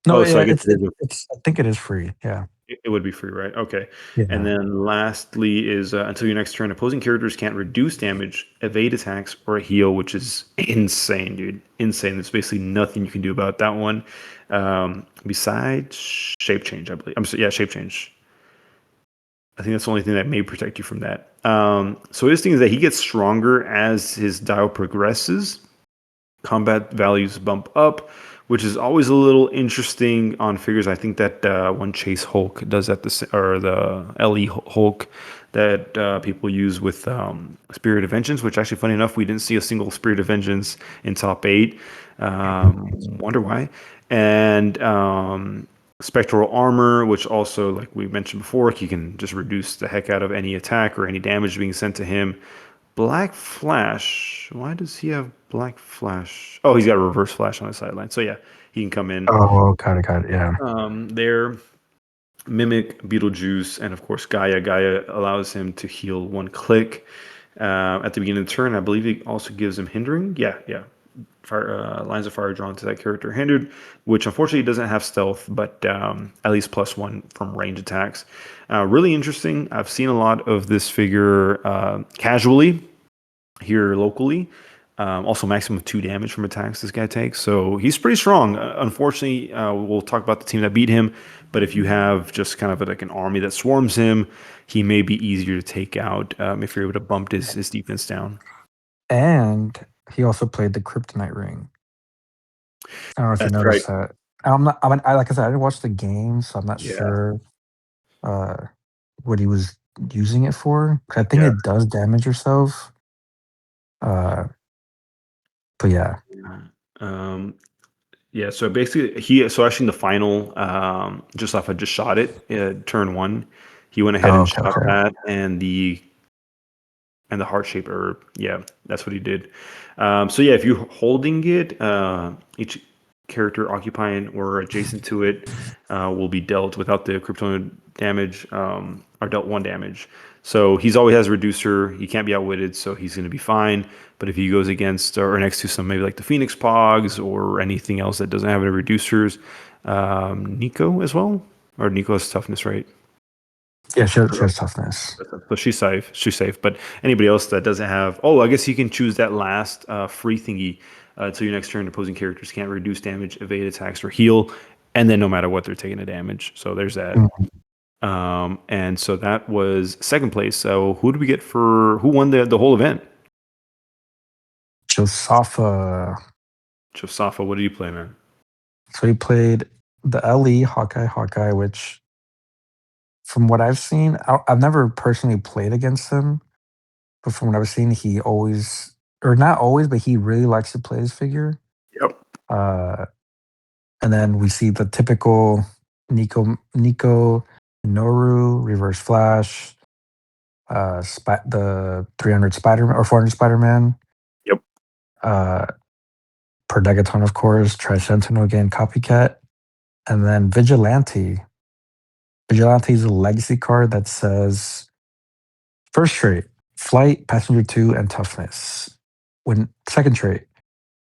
No, Oh, so yeah, I guess it is. it's I think it is free. Yeah, It would be free, right? Okay. And yeah. then lastly is until your next turn, opposing characters can't reduce damage, evade attacks, or heal, which is insane, dude. Insane. There's basically nothing you can do about that one. Besides shape change, I believe. Yeah, shape change. I think that's the only thing that may protect you from that. So his thing is that he gets stronger as his dial progresses. Combat values bump up, which is always a little interesting on figures. I think that one Chase Hulk does that, or the LE Hulk that people use with Spirit of Vengeance, which actually, funny enough, we didn't see a single Spirit of Vengeance in top 8. Wonder why. And Spectral Armor, which also, like we mentioned before, he can just reduce the heck out of any attack or any damage being sent to him. Black Flash. Why does he have Black Flash? Oh, he's got a Reverse Flash on his sideline. So yeah, he can come in Oh, got it. Yeah. there. Mimic, Beetlejuice, and of course Gaia. Gaia allows him to heal one click at the beginning of the turn. I believe it also gives him hindering. Yeah, yeah. Lines of fire drawn to that character hindered, which unfortunately doesn't have stealth, but at least +1 from range attacks. Really interesting. I've seen a lot of this figure casually here locally. Also, maximum of 2 damage from attacks this guy takes. So he's pretty strong. Unfortunately, we'll talk about the team that beat him. But if you have just kind of like an army that swarms him, he may be easier to take out if you're able to bump his defense down. And he also played the Kryptonite Ring. I don't know if you That's right. noticed that. I'm not. I mean, like I said, I didn't watch the game, so I'm not Yeah. sure uh, what he was using it for. 'Cause I think Yeah. it does damage yourself. Uh, but yeah. Yeah. Um, yeah. So basically, so actually in the final, just off I just shot it, turn 1, he went ahead Oh, and okay, shot okay. that and the heart shape herb. Yeah, that's what he did. So yeah, if you're holding it, each character occupying or adjacent to it will be dealt without the Kryptonian damage, or dealt 1 damage. So he's always has a reducer. He can't be outwitted, so he's going to be fine. But if he goes against or next to some maybe like the Phoenix Pogs or anything else that doesn't have any reducers, Nico as well, or Nico has toughness, right? Yeah, she has toughness. So she's safe. She's safe. But anybody else that doesn't have, oh, I guess you can choose that last free thingy until your next turn. Opposing characters can't reduce damage, evade attacks, or heal, and then no matter what, they're taking a damage. So there's that. Mm. And so that was second place. So who did we get for who won the whole event? Josafa. Josafa, what did you play, man? So he played the LE Hawkeye, which from what I've seen, I've never personally played against him, but from what I've seen, he always, or not always, but he really likes to play his figure. Yep. Uh, and then we see the typical Nico Noru, Reverse Flash, the 300 Spider-Man or 400 Spider-Man, Yep. Perdegaton, of course, Tricentennial again, Copycat, and then Vigilante. Vigilante is a legacy card that says first trait, flight, passenger 2, and toughness. When second trait,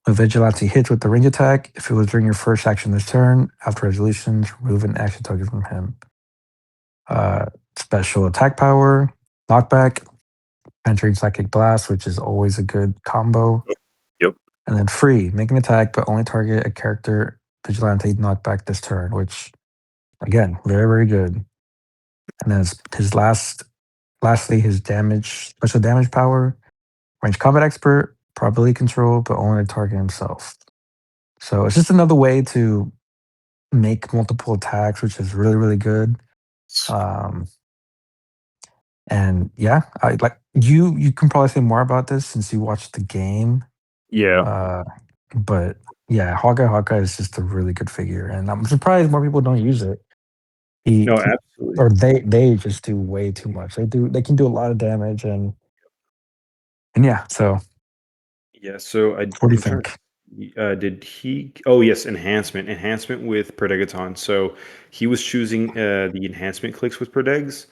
when Vigilante hits with the range attack, if it was during your first action this turn, after resolutions, remove an action target from him. Special attack power, knockback, penetrating psychic blast, which is always a good combo. Yep. And then free, make an attack, but only target a character Vigilante knockback this turn, which again, very, very good. And then lastly, his special damage power, range combat expert, probability control, but only to target himself. So it's just another way to make multiple attacks, which is really, really good. And yeah, I like you can probably say more about this since you watched the game. Yeah. But yeah, Hawkeye is just a really good figure, and I'm surprised more people don't use it. No, He absolutely. or they just do way too much. They can do a lot of damage, and yeah. So Yeah, so what do you I'm trying to think? did he oh yes, enhancement with Predegaton. So he was choosing the enhancement clicks with Predegs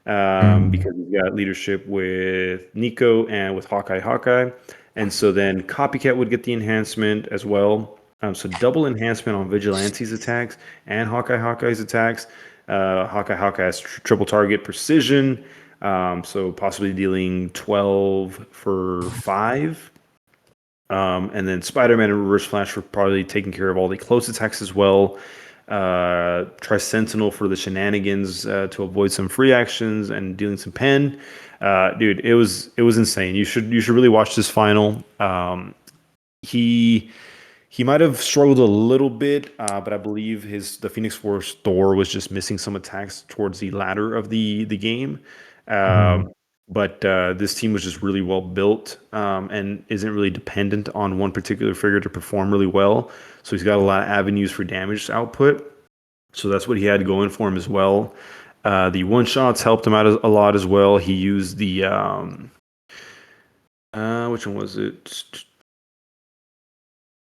Mm, because he's got leadership with Nico and with Hawkeye. And so then Copycat would get the enhancement as well. So double enhancement on Vigilante's attacks and Hawkeye's attacks. Hawkeye has triple target precision, so possibly dealing 12 for 5. And then Spider-Man and Reverse Flash were probably taking care of all the close attacks as well. Try Sentinel for the shenanigans to avoid some free actions and dealing some pen. Dude, it was insane. You should really watch this final. He he might have struggled a little bit, but I believe the Phoenix Force Thor was just missing some attacks towards the latter of the game. mm, But this team was just really well built and isn't really dependent on one particular figure to perform really well. So he's got a lot of avenues for damage output. So that's what he had going for him as well. The one shots helped him out a lot as well. He used the which one was it?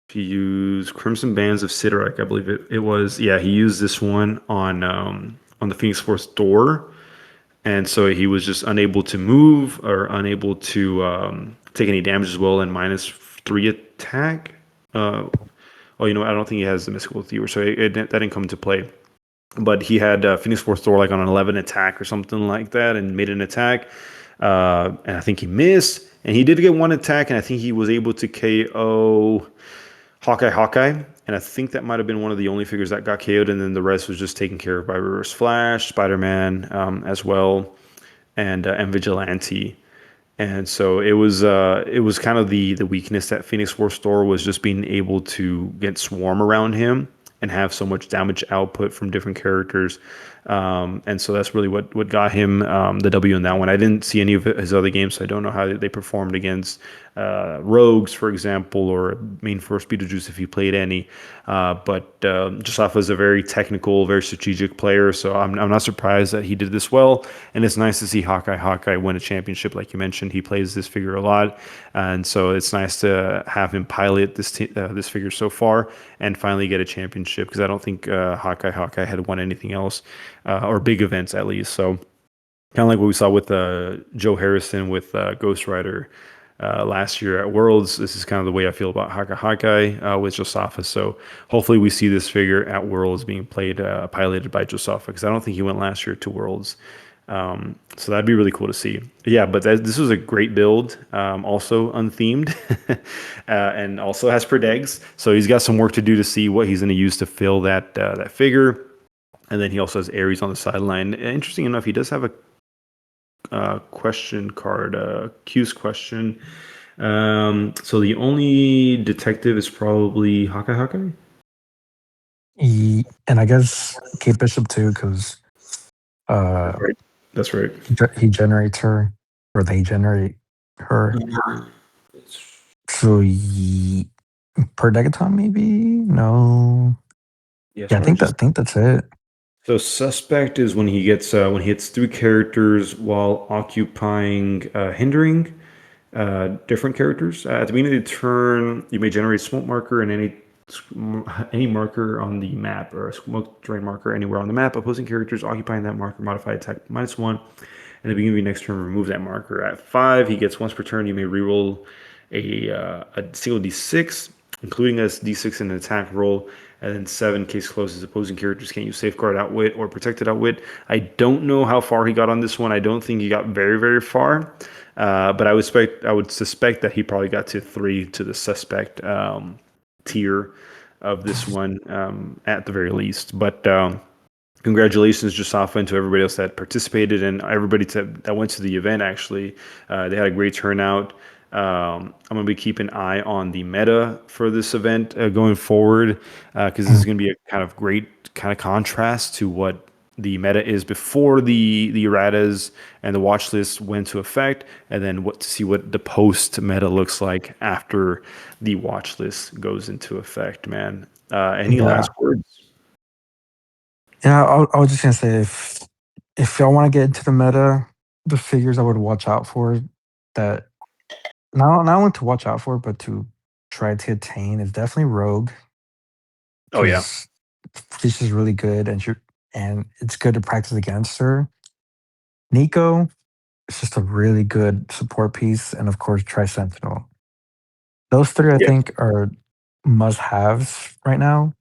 He used Crimson Bands of Sidorak, I believe it was. Yeah, he used this one on the Phoenix Force door, and so he was just unable to move or unable to take any damage as well, and -3 attack. Oh, you know what? I don't think he has the Mystical Thiever, so that didn't come into play. But he had Phoenix Force Thor like on an 11 attack or something like that, and made an attack, and I think he missed, and he did get one attack, and I think he was able to KO. Hawkeye, and I think that might have been one of the only figures that got KO'd, and then the rest was just taken care of by Reverse Flash, Spider-Man as well, and Vigilante. And so it was kind of the weakness that Phoenix Force Thor was just being able to get swarm around him and have so much damage output from different characters. And so that's really what got him the W in that one. I didn't see any of his other games, so I don't know how they performed against Rogues, for example, or Main Force Beetlejuice if he played any. But Joseph is a very technical, very strategic player, so I'm not surprised that he did this well. And it's nice to see Hawkeye win a championship, like you mentioned. He plays this figure a lot, and so it's nice to have him pilot this figure so far and finally get a championship because I don't think Hawkeye had won anything else. or big events at least. So kind of like what we saw with Joe Harrison with Ghost Rider last year at Worlds. This is kind of the way I feel about Haka Hakai with Josafa. So hopefully we see this figure at Worlds being piloted by Josafa, because I don't think he went last year to Worlds. So that'd be really cool to see. Yeah, but this was a great build. Also unthemed, and also has Predegs. So he's got some work to do to see what he's going to use to fill that figure. And then he also has Ares on the sideline. Interesting enough, he does have a question card, Q's question. So the only detective is probably Hawkeye Hawkeye? And I guess Kate Bishop too, because That's uh, right. That's right. he generates her, or they generate her. Uh, So per degaton, maybe? No. yeah, Yeah, so I just I think that's it. so suspect is when he hits three characters while occupying hindering different characters. At the beginning of the turn, you may generate a smoke marker and any marker on the map, or a smoke drain marker anywhere on the map. Opposing characters occupying that marker modify attack -1. And at the beginning of your next turn, remove that marker. At 5, he gets once per turn. You may reroll a single d6, including a d6 in an attack roll. And then 7, case closes. Opposing characters can't use safeguard outwit or protected outwit. I don't know how far he got on this one. I don't think he got very, very far. But I would suspect that he probably got to 3 to the suspect tier of this one at the very least. But congratulations, Jasafa, and to everybody else that participated, and everybody that went to the event. Actually, they had a great turnout. I'm going to be keeping an eye on the meta for this event going forward, because this is going to be a kind of great kind of contrast to what the meta is before the erratas and the watch list went to effect, and then what to see what the post meta looks like after the watch list goes into effect. Man, any Yeah. last words? Yeah, I was just gonna say, if y'all want to get into the meta, the figures I would watch out for, that not only to watch out for, but to try to attain, is definitely Rogue, Oh yeah, because she's just really good, and it's good to practice against her. Nico is just a really good support piece, and of course Tri Sentinel. Those three I yeah, think are must haves right now.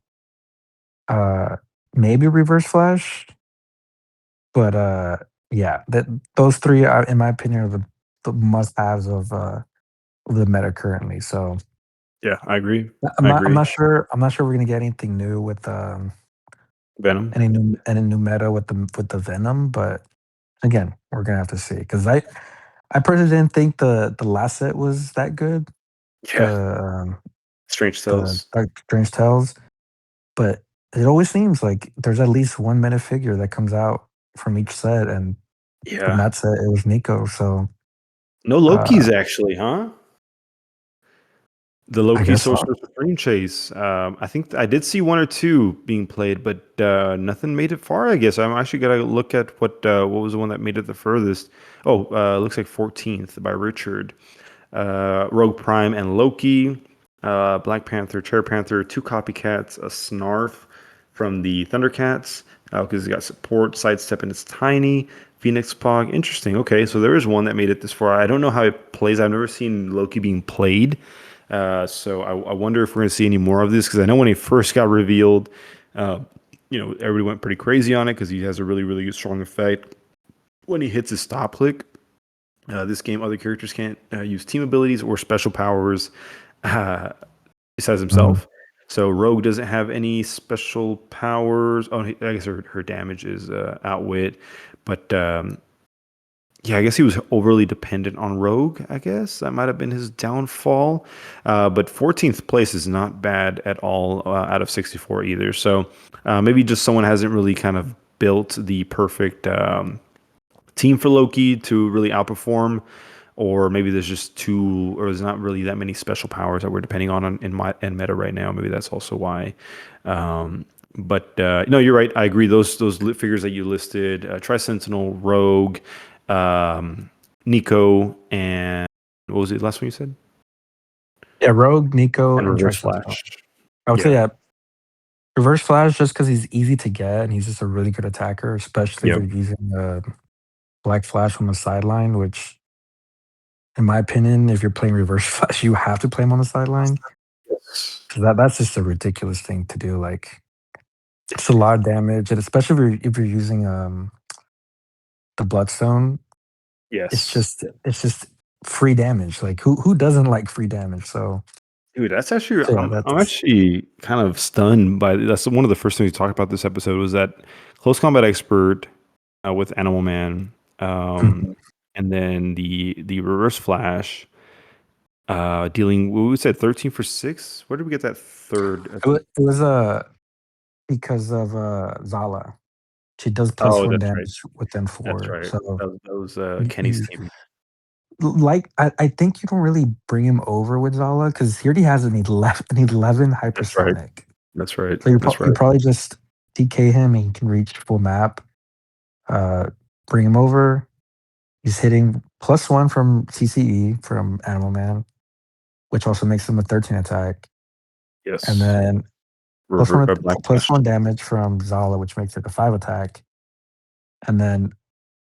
Uh, Maybe Reverse Flash, but yeah, that those three are, in my opinion, are the must haves of the meta currently. So yeah. I agree. I'm I not I'm agree. not sure I'm not sure we're gonna get anything new with Venom. any new meta with the Venom, but again, we're gonna have to see, because I personally didn't think the last set was that good. Yeah, The Strange the Tales. Dark Strange Tales, but it always seems like there's at least one meta figure that comes out from each set, and from Yeah. that set it was Nico. So No uh, Lokis actually, huh? The I Loki guess so. Social Supreme Chase. I think I did see one or two being played, but nothing made it far. I guess I'm actually gonna look at what was the one that made it the furthest. Oh, looks like 14th by Richard. Rogue Prime and Loki, Black Panther, Chair Panther, two copycats, a Snarf from the Thundercats, because it's got support, sidestep, and it's tiny. Phoenix Pog, interesting. Okay, so there is one that made it this far. I don't know how it plays. I've never seen Loki being played, so I wonder if we're going to see any more of this, because I know when he first got revealed, uh, everybody went pretty crazy on it because he has a really, really strong effect when he hits his stop click. This game, other characters can't use team abilities or special powers uh, besides Mm. himself. So Rogue doesn't have any special powers. Oh, I guess her damage is outwit, but yeah, I guess he was overly dependent on Rogue. I guess that might have been his downfall. But 14th place is not bad at all out of 64 either. So maybe just someone hasn't really kind of built the perfect team for Loki to really outperform, or maybe there's just or there's not really that many special powers that we're depending on in meta right now. Maybe that's also why. But no, you're right. I agree. Those figures that you listed, Tri Sentinel, Rogue, Nico, and what was the last one you said? Yeah, Rogue, Nico, And and Reverse Tri Sentinel. Flash. I would say Yeah. yeah, Reverse Flash just because he's easy to get and he's just a really good attacker, especially if Yep. you're using, Black Flash on the sideline, which, in my opinion, if you're playing Reverse Flash, you have to play him on the sideline Yes. 'cause that's just a ridiculous thing to do, like, it's a lot of damage, and especially if you're using, the Bloodstone, Yes. it's just free damage, like, who doesn't like free damage? Dude, that's actually Yeah, I'm that's actually kind of stunned by that's one of the first things we talked about this episode was that close combat expert with Animal Man, um, mhm. and then the reverse flash dealing. What we said 13 for 6. Where did we get that third? It was, because of, Zala. She does Oh, +1 that's right. damage within That's 4, right. so That was he Kenny's he's team. like, I think you don't really bring him over with Zala because he already has an 11 That's right. hypersonic. That's right. So That's you right. probably just DK him and he can reach full map, uh, bring him over. He's hitting +1 from CCE from Animal Man, which also makes him a 13 attack, and Yes. then Black plus Flash. 1 damage from Zala, which makes it a 5 attack, and then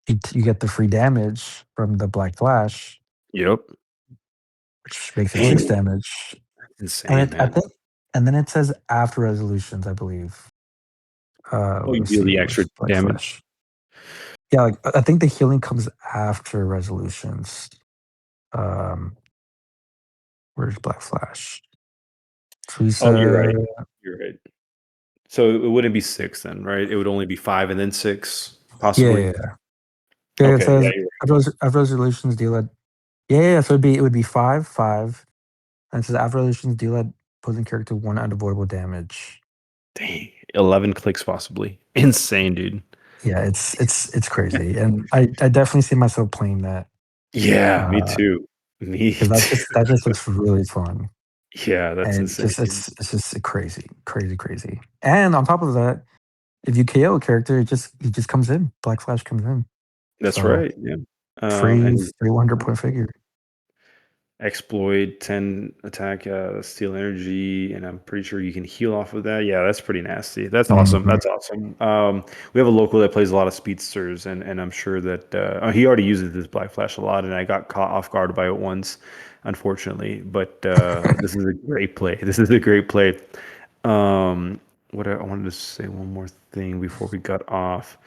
you get the free damage from the Black Flash, Yep. which makes it 6 Dang, damage, that's and insane, it I man. think and then it says after resolutions, I believe. Oh, you Let's deal see, the extra where's Black damage. Flash? Yeah, like, I think the healing comes after resolutions. Um, where's Black Flash? Oh, you're Teresa. right. You're right. So it wouldn't be 6 then, right? It would only be 5 and then 6, Yeah, possibly? yeah, yeah. Yeah, it Okay, yeah, says you're after resolutions deal at so it would be 5, 5, and it says after resolutions deal at opposing character 1 unavoidable damage. dang, 11 clicks possibly. Insane, dude. Yeah, it's crazy, and I definitely see myself playing that, Yeah, me because too. Me that just too. looks really fun, Yeah, that's and insane, dude. it's just crazy, crazy, crazy. And on top of that, if you KO a character, he just comes in. Black Flash comes in. That's So right, yeah. free And free 100-point figure. exploit 10 attack, steal energy, and I'm pretty sure you can heal off of that. Yeah, that's pretty nasty. That's awesome. Mhm. That's awesome. We have a local that plays a lot of speedsters, and I'm sure that he already uses this Black Flash a lot, and I got caught off guard by it once, unfortunately. But this is a great play. This is a great play. What I wanted to say one more thing before we got off.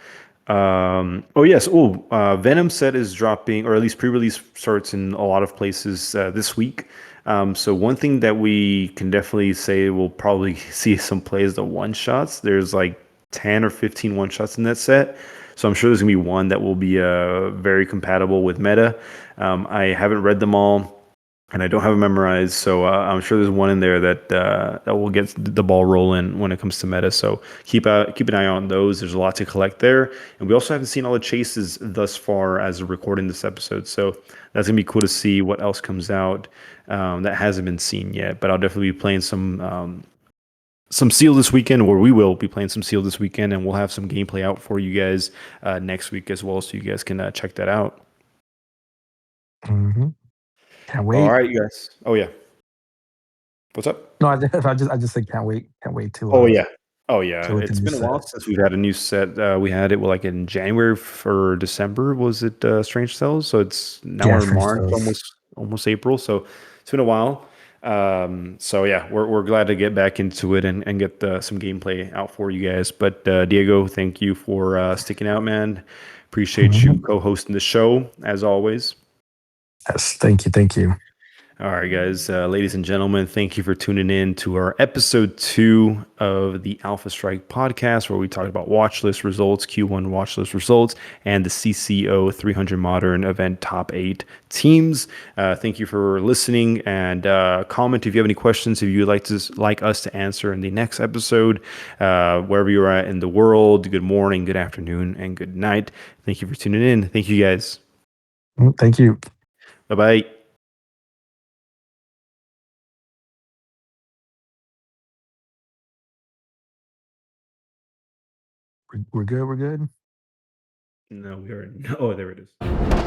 Oh yes. Oh, Venom set is dropping, or at least pre-release starts in a lot of places this week. So one thing that we can definitely say we'll probably see some plays the one shots. There's like 10 or 15 one shots in that set. So I'm sure there's gonna be one that will be very compatible with meta. I haven't read them all and I don't have it memorized. So I'm sure there's one in there that will get the ball rolling when it comes to meta. So keep an eye on those. There's a lot to collect there, and we also haven't seen all the chases thus far as we're recording this episode. So that's gonna be cool to see what else comes out that hasn't been seen yet. But I'll definitely be playing some Seal this weekend, or we will be playing some Seal this weekend, and we'll have some gameplay out for you guys next week as well, so you guys can check that out. Mhm. Can't All wait. right, you guys. Oh yeah, what's up? No, I just said can't wait to, Oh yeah. Oh yeah. play with the It's new been a while set. since we've had a new set. We had it like in January for December. Was it Strange Cells? So it's now Yeah, we're in Strange March, Tales. almost April. So it's been a while. So yeah, we're glad to get back into it and get some gameplay out for you guys. But Diego, thank you for sticking out, man. Appreciate you Mhm. co-hosting the show as always. Yes, thank you, thank you. All right, guys, ladies and gentlemen, thank you for tuning in to our episode 2 of the Alpha Strike podcast, where we talk about watchlist results, Q1 watchlist results, and the CCO 300 Modern event top 8 teams. Thank you for listening, and comment if you have any questions, if you would like us to answer in the next episode, wherever you're at in the world. Good morning, good afternoon, and good night. Thank you for tuning in. Thank you, guys. Thank you. Bye bye. We're good, we're good. No, we are. Oh, there it is.